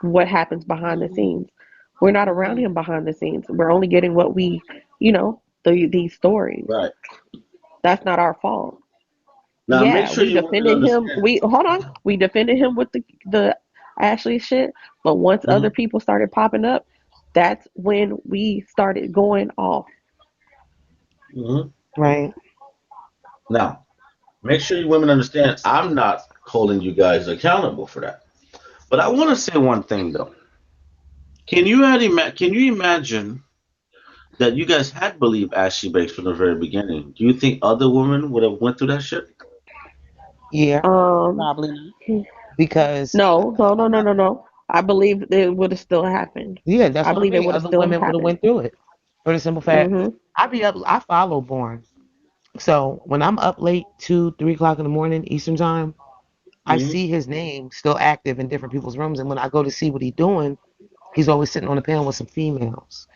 what happens behind the scenes. We're not around him behind the scenes. We're only getting what we, these stories. Right. That's not our fault. Now make Yeah, sure we you women defended him. understand. We hold on. We defended him with the Ashley shit. But once other Hmm. people started popping up, That's when we started going off. Hmm. Right. Now, make sure you women understand I'm not holding you guys accountable for that. But I want to say one thing though. Can you imagine that you guys had believed Ashley Banks from the very beginning? Do you think other women would have went through that shit? Yeah. Um, Probably not. Because no, no, no, Why no, not? no, no. I believe it would have still happened. yeah, that's I what I believe it mean. would have Other still women would have happened. went through it. For the simple fact, Hmm. I be up. I follow Born. So when I'm up late, 2, 3 o'clock in the morning Eastern time, I Hmm. see his name still active in different people's rooms. And when I go to see what he's doing, he's always sitting on a panel with some females,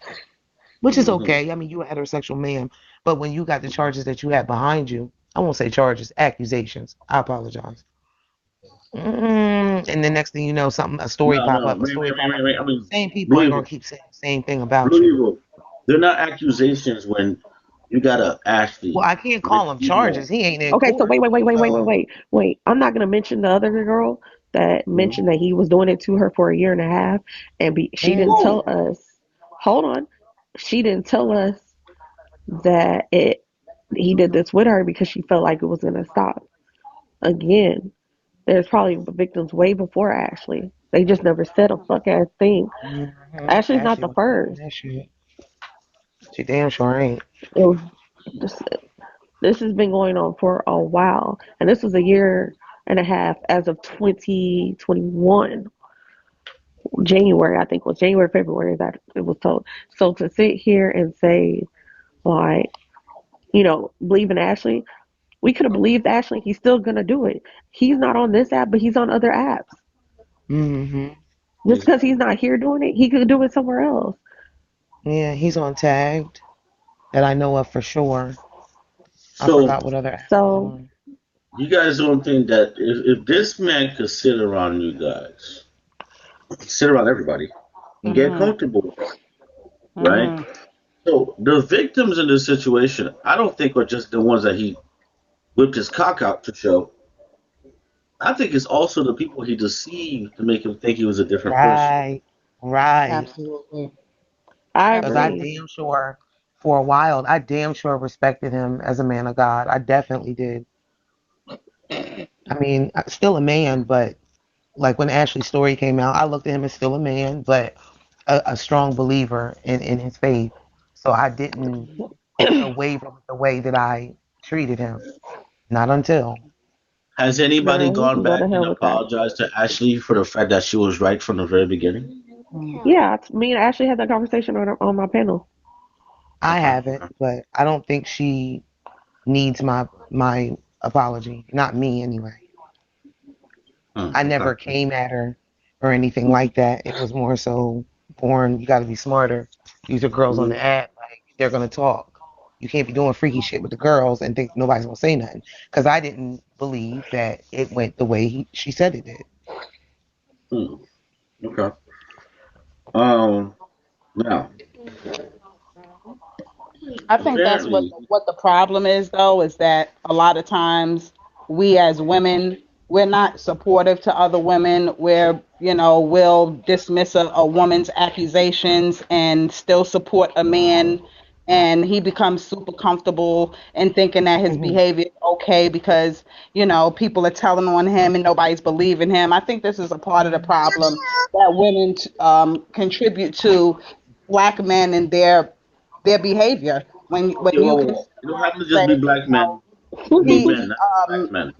which is Hmm. okay. I mean, you're a heterosexual man, but when you got the charges that you had behind you, I won't say charges, accusations. I apologize. And the next thing you know, something, a story No, pop no. up, a Wait, story wait, wait, pop wait, up. wait. I mean, Same people Blue ain't gonna Evil. keep saying the same thing about Blue you. Evil. They're not accusations when you got a Well, Ashley I can't with call him charges. female. He ain't in Okay, so court. wait, wait, wait, wait, wait, wait, So, wait, wait. I'm not gonna mention the other girl that Hmm. mentioned that he was doing it to her for a year and a half, and she didn't mm, tell Who? us. Hold on, she didn't tell us that it he did this with her because she felt like it was gonna stop. Again, there's probably victims way before Ashley. They just never said a fuck ass thing. Ashley's not Ashley the was doing first. that shit. She damn sure ain't. It was just, this has been going on for a while, and this was a year and a half as of 2021. January, I think was January, February that it was told. So to sit here and say, like, believe in Ashley, we could have believed Ashley. He's still gonna do it. He's not on this app, but he's on other apps. Hmm. Just because he's Exactly. not here doing it, he could do it somewhere else. Yeah, he's on tagged that I know of for sure. I So forgot what other app he's So, on. you guys don't think that if this man could sit around you guys, sit around everybody, and get Mhm. comfortable with it, right? Mhm. So the victims in this situation, I don't think are just the ones that he whipped his cock out to show. I think it's also the people he deceived to make him think he was a different person. Right, right. Absolutely. I Because I agree. Absolutely. damn sure, for a while, I damn sure respected him as a man of God. I definitely did. I mean, still a man, but like when Ashley's story came out, I looked at him as still a man, but a strong believer in his faith. So I didn't, waver with the way that I treated him. Not until. Has anybody Girl, you gone can go back to and hell with that. apologized to Ashley for the fact that she was right from the very beginning? Mhm. Yeah, me and Ashley had that conversation on my panel. I Okay, haven't, okay. but I don't think she needs my apology. Not me anyway. I Okay. never came at her or anything like that. It was more so born, you got to be smarter. These are girls on the Mhm. app, like they're gonna talk. You can't be doing freaky shit with the girls and think nobody's gonna say nothing. Because I didn't believe that it went the way she said it did. Hmm. Okay. Um. Now, I think that's apparently, what the problem is though, is that a lot of times we as women, we're not supportive to other women. We'll dismiss a woman's accusations and still support a man, and he becomes super comfortable and thinking that his Hmm. behavior is okay because people are telling on him and nobody's believing him. I think this is a part of the problem that women contribute to black men and their behavior. When okay, you whoa, whoa, can whoa. It don't have to say, just be black men. It can be he men, not just black men.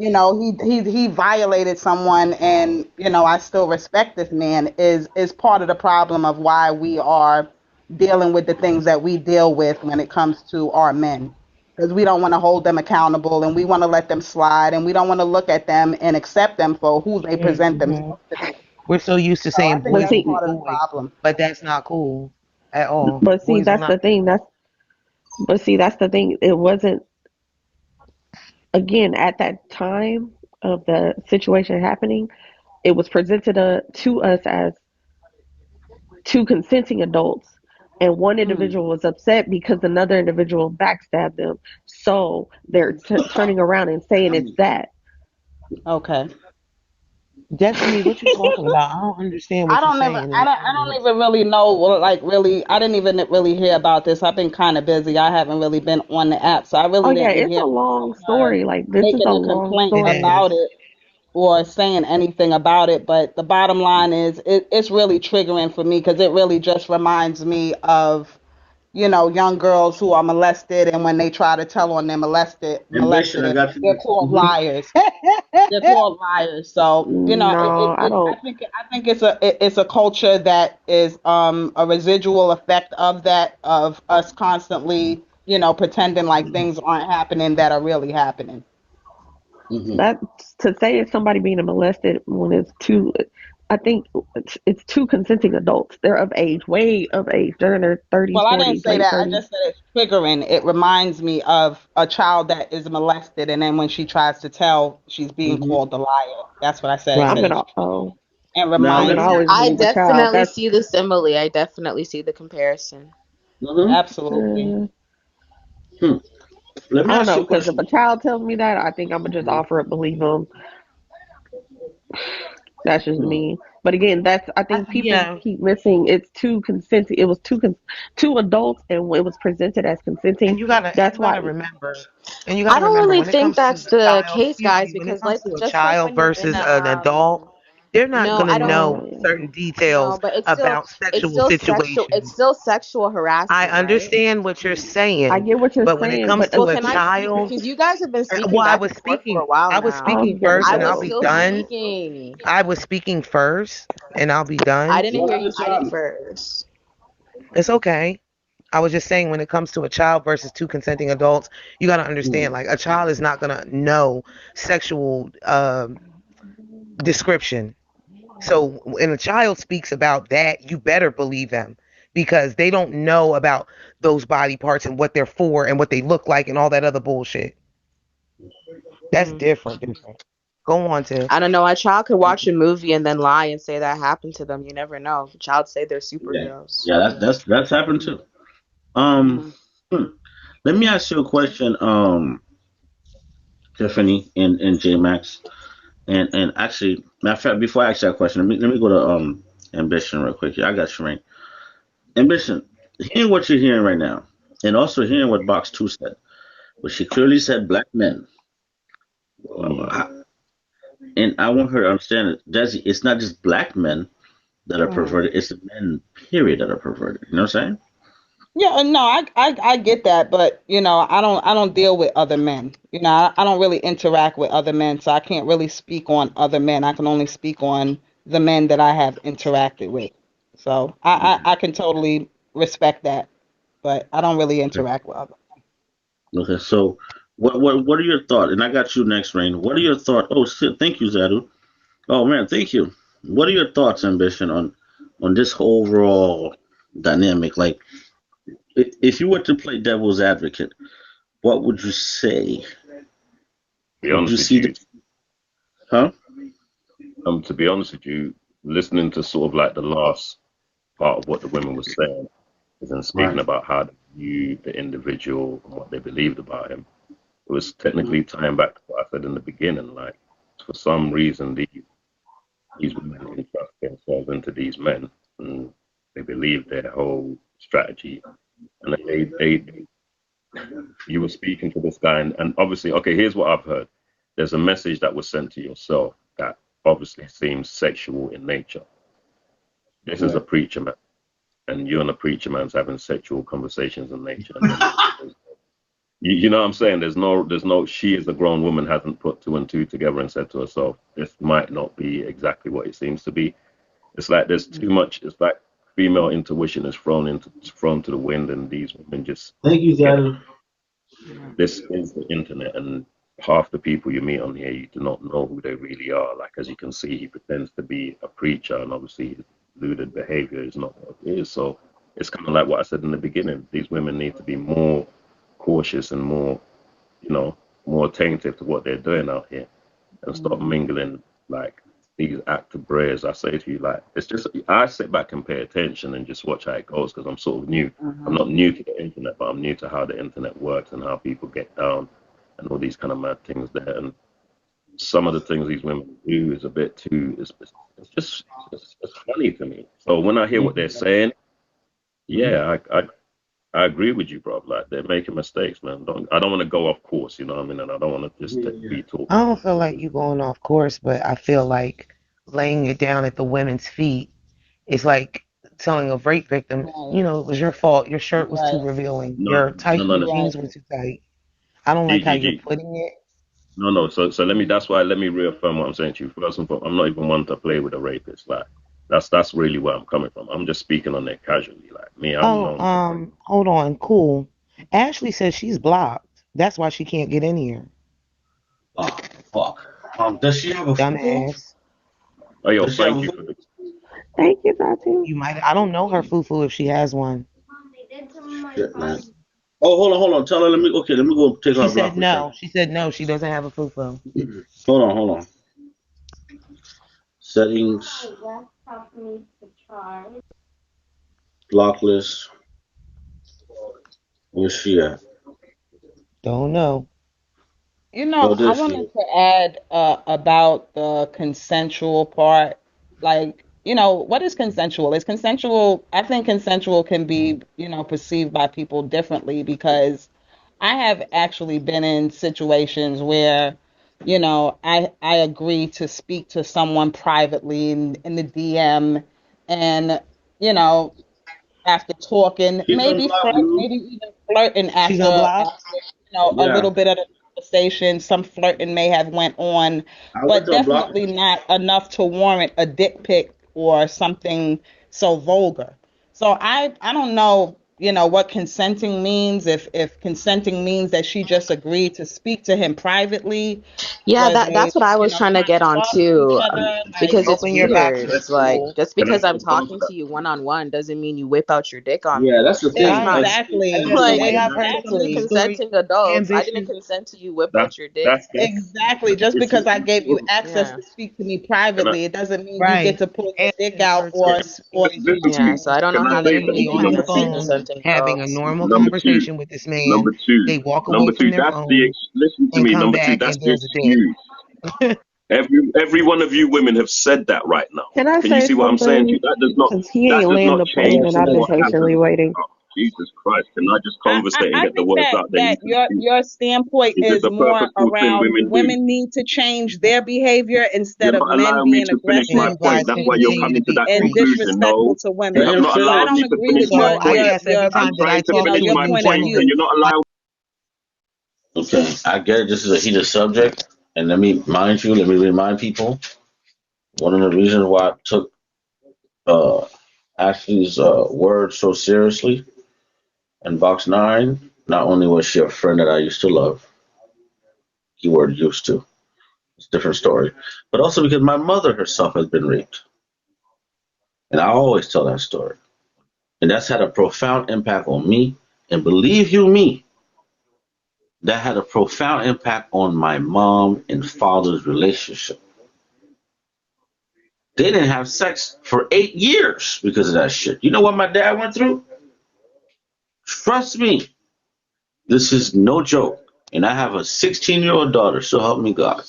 he violated someone, and I still respect this man, is part of the problem of why we are dealing with the things that we deal with when it comes to our men, because we don't want to hold them accountable, and we want to let them slide, and we don't want to look at them and accept them for who they present Hmm. themselves to be. We're so used to So I saying think But boys that's will see, be part of the boys, problem. but that's not cool at all. but see, Boys will that's not the be thing. boys. That's the thing. It wasn't, again, at that time of the situation happening. It was presented to us as two consenting adults, and one Mm, individual was upset because another individual backstabbed them. So they're turning around and saying I it's mean, that. okay. Destiny, what you talking about? I don't understand what you're saying in the I comments. don't even really know, well, like, really, I didn't even really hear about this. I've been kind of busy. I haven't really been on the app, so I Oh really yeah, didn't it's hear a long her story. Like this is making a a long complaint It story. about is. it or saying anything about it. But the bottom line is, it's really triggering for me because it really just reminds me of, young girls who are molested, and when they try to tell on their Ambition, molested, I got you they're next. called liars. They're called liars. So No, I don't. I think it's a culture that is a residual effect of that, of us constantly pretending like things aren't happening that are really happening. Hmm. That to say it's somebody being molested when it's two, I think it's two consenting adults. They're of age, way of age. They're in their thirties, Well, I didn't forties, say late that. I thirties. just said it's triggering. It reminds me of a child that is molested, and then when she tries to tell, she's being Hmm. called a liar. That's what I said. I I'm said Right. it's gonna triggering and Now I'm let gonna reminds me. me. always I believe a child. definitely That's see the simile. I definitely see the comparison. Hmm. Absolutely. Hmm. Let me I don't ask you know a because if question. a child tells me that, I think I'm gonna just offer it, believe them. That's just Hmm. me. But again, that's I think people Yeah. keep missing. It's two consenting. It was two adults, and it was presented as And consenting. you That's gotta why. remember, and you I gotta don't remember really when it think comes to that's a the child, case, excuse guys, me, when it because comes like to a just like child when you're in versus a an adult, they're not no, gonna I don't know Oh, certain no, details but about sexual it's situations. still sexual I harassment, right? understand what you're I saying, get what you're but when it saying, comes but Well, to a can I speak? child, Because you guys have been speaking well, back and forth for a while I was now. speaking I'm gonna first, I and was I'll be go. still done. speaking. I was speaking first, and I'll be I done. didn't One hear at you a speak time. first. It's okay. I was just saying when it comes to a child versus two consenting adults, you got to Hmm. understand like a child is not going to know sexual description. So when a child speaks about that, you better believe them because they don't know about those body parts and what they're for and what they look like and all that other bullshit. That's Mm. different. Different. Go on, Tiff. I don't know. A child could watch a movie and then lie and say that happened to them. You never know. A child say they're Yeah, superheroes. yeah, that's happened too. Um, Hmm. hmm. Let me ask you a question, Tiffany and J Max, and actually, matter of fact, before I ask that question, let me go to Ambition real quick. Yeah, I got Shireen. Ambition, hearing what you're hearing right now, and also hearing what Box Two said, but she clearly said black men. Mm. And I want her to understand that Desi, it's not just black men that are Mhm. perverted; it's the men, period, that are perverted. You know what I'm saying? Yeah, no, I get that, but I don't deal with other men. I don't really interact with other men, so I can't really speak on other men. I can only speak on the men that I have interacted with. So Okay. I can totally respect that, but I don't really Okay. interact with other. Okay. So, what are your thoughts? And I got you next, Rain. What are your thoughts? Oh, shit, thank you, Zadu. Oh man, thank you. What are your thoughts, Ambition, on this whole overall dynamic? Like, if you were to play devil's advocate, what would you say? Be Would you honest with see the you, huh? to be honest with you, listening to sort of like the last part of what the women were saying, is in speaking Right. about how they view the individual and what they believed about him. It was Mhm. technically tying back to what I said in the beginning. Like, for some reason, these women entrust themselves into these men, and they believe their whole strategy. And you were speaking to this guy, and obviously, okay, here's what I've heard. There's a message that was sent to yourself that obviously seems sexual in nature. This is a Right. preacher man, and you and a preacher man's having sexual conversations in nature, and then you know what I'm saying? There's no, she as a grown woman hasn't put two and two together and said to herself, this might not be exactly what it seems to be. It's like there's too much, it's like female intuition is thrown to the wind, and these women just Thank you, get it. Zadu. This is the internet, and half the people you meet on here, you do not know who they really are. Like, as you can see, he pretends to be a preacher, and obviously his lewd behavior is not what it is. So it's kind of like what I said in the beginning. These women need to be more cautious and more, you know, more attentive to what they're doing out here, and stop Mhm. mingling like these active brares. I say to you, like, it's just I sit back and pay attention and just watch how it goes because I'm sort of new. I'm Mhm. not new to the internet, but I'm new to how the internet works and how people get down and all these kind of mad things there. And some of the things these women do is a bit too. It's just it's funny to me. So when I hear what they're saying, yeah, I agree with you, bro. Like they're making mistakes, man. I don't want to go off course, you know what I mean? And I don't want to just be I talking. don't feel like you going off course, but I feel like laying it down at the women's feet is like telling a rape victim, Right. you know, it was your fault. Your shirt was too Right. revealing. No, Your no, tight no, your no. Right. jeans were too tight. I don't like G, how G, you're G. putting it. No. So let me. That's why let me reaffirm what I'm saying to you. First and foremost, I'm not even one to play with a rapist. Like that's really where I'm coming from. I'm just speaking on it casually. Like me, I'm Oh, known to. hold on, cool. Ashley says she's blocked. That's why she can't get in here. Oh, fuck. Does she have a fufu? Dumbass. Oh, yo, Does she have thank a you fufu? for the. Thank you, Tati. You might I don't know her foo if she has one. Shit, man. Oh, hold on. Tell her. Let me go take her She a block said for a no. second. She said no, she doesn't have a foo. Hold on. Settings, block list. Where's she at? Don't know. Oh, I there she wanted is. to add about the consensual part. Like, what is consensual? Is consensual, I think consensual can be, perceived by people differently because I have actually been in situations where, I agree to speak to someone privately in the DM and, you know, after talking, She's unblocked, dude. maybe even flirting She's after unblocked? a Yeah, little bit of the conversation. Some flirting may have went on, I went but to unblock definitely her. not enough to warrant a dick pic or something so vulgar. So I don't know, what consenting means. If consenting means that she just agreed to speak to him privately, Yeah, where that's they, what I was trying to kind get of on talk to each too, other, like because it's Open your Can, box weird. of It's like food. just can I because I'm go past talking that? to you one on one doesn't mean you whip out your dick on Yeah, me. that's the That's thing. not Right. And exactly, then The the like way thing I've heard some of two these exactly. stories, consenting adults. I didn't ambition. consent to you whip That's out your dick. that's Exactly. Just it's because I gave you access Yeah. to speak to me can I, privately, it doesn't mean you get Right. to pull your And dick the out person or yeah. or Listen to Yeah. me. So I don't know Can I how they say can something be randomly to on you? the consenting phone consenting having a adults. normal Number two. conversation with this man. Number two. They walk away Number from two. their That's the phone listen to and me. come Number two. back That's and the there's a dick. excuse. Every one of you women have said that right now. Can I Can you say see what I'm saying to you? something? Because he That ain't does laying not the plane, change and I've been what patiently happens. waiting. Oh, Jesus Christ! Can I just I, conversate and I get the think words that out there? You can see your standpoint this is is the more purposeful thing around women do. women need to change their behavior You're instead of not men allowing me being to finish And my aggressive you and point. guys That's why you're continue sneaky to coming to be that and creeps. conclusion. disrespectful No, to you let women. have him not I allowed finish. don't me to agree finish with So my I point. guess every I'm time that I trying to talk finish to you, your my you point of point, gentlemen, and view. you're not I allowing. Okay, I get it. This is a heated subject, and let me remind people. One of the reasons why I took uh, Ashley's word so seriously in Box 9, not only was she a friend that I used to love, keyword used to, it's a different story, but also because my mother herself has been raped. And I always tell that story. And that's had a profound impact on me. And believe you me, that had a profound impact on my mom and father's relationship. They didn't have sex for 8 years because of that shit. You know what my dad went through? Trust me, this is no joke. And I have a 16-year-old daughter, so help me God.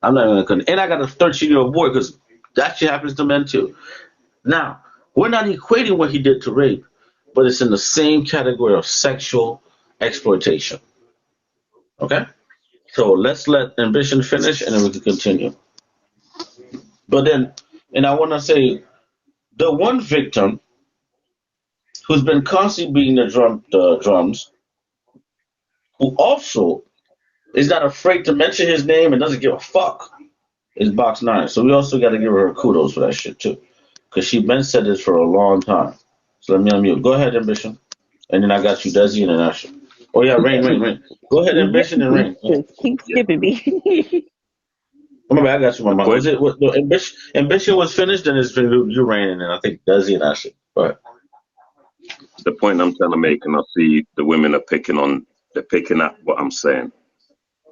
I'm not even gonna, and I got a 13-year-old boy because that shit happens to men too. Now, we're not equating what he did to rape, but it's in the same category of sexual exploitation. Okay? So let's let Ambition finish and then we can continue. But then, and I want to say, the one victim who's been constantly beating the drums, who also is not afraid to mention his name and doesn't give a fuck, is Box 9. So we also got to give her kudos for that shit too. Because she been said this for a long time. So let me unmute. Go ahead, Ambition. And then I got you, Desi, and then Asher. Oh yeah, Rain. Go ahead, Ambition and Rain. Yeah. Just keep Yeah. skipping me. Oh, my bad, I got you, The Mama. point. Was it what, no, Ambition was finished, and it's been you, Rain, and then I think Desi and Asher. But The point I'm trying to make, and I see the women are picking on. They're picking at what I'm saying.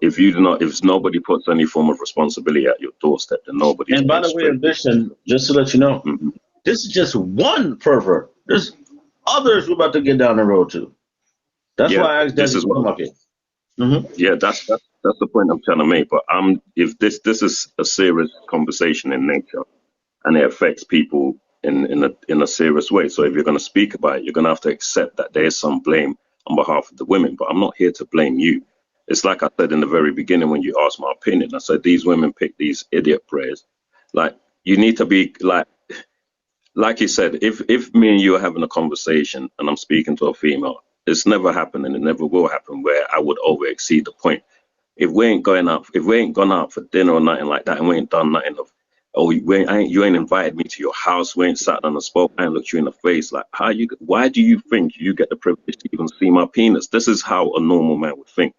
If you do not, if nobody puts any form of responsibility at your doorstep, then nobody's and by being the way, straight with Ambition, just to let you know, you. Mhm. this is just one pervert. There's others we're about to get down the road to. That's Yeah, why I asked this Desi is to what. come up here. Hmm. Yeah, that's That's the point I'm trying to make. But if this is a serious conversation in nature, and it affects people in a serious way. So if you're going to speak about it, you're going to have to accept that there is some blame on behalf of the women. But I'm not here to blame you. It's like I said in the very beginning when you asked my opinion. I said these women pick these idiot prayers. Like you need to be like you said. If me and you are having a conversation and I'm speaking to a female, it's never happened and it never will happen where I would over exceed the point. If we ain't gone out for dinner or nothing like that, and we ain't done nothing of, oh, you ain't invited me to your house, we ain't sat down and spoke, I ain't looked you in the face, like why do you think you get the privilege to even see my penis? This is how a normal man would think.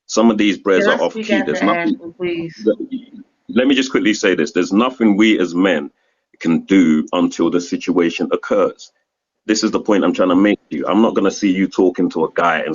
Some of these Can breads I are off speak key. after There's nothing. Ashley, please? Let me just quickly say this. There's nothing we as men can do until the situation occurs. This is the point I'm trying to make to you. I'm not going to see you talking to a guy and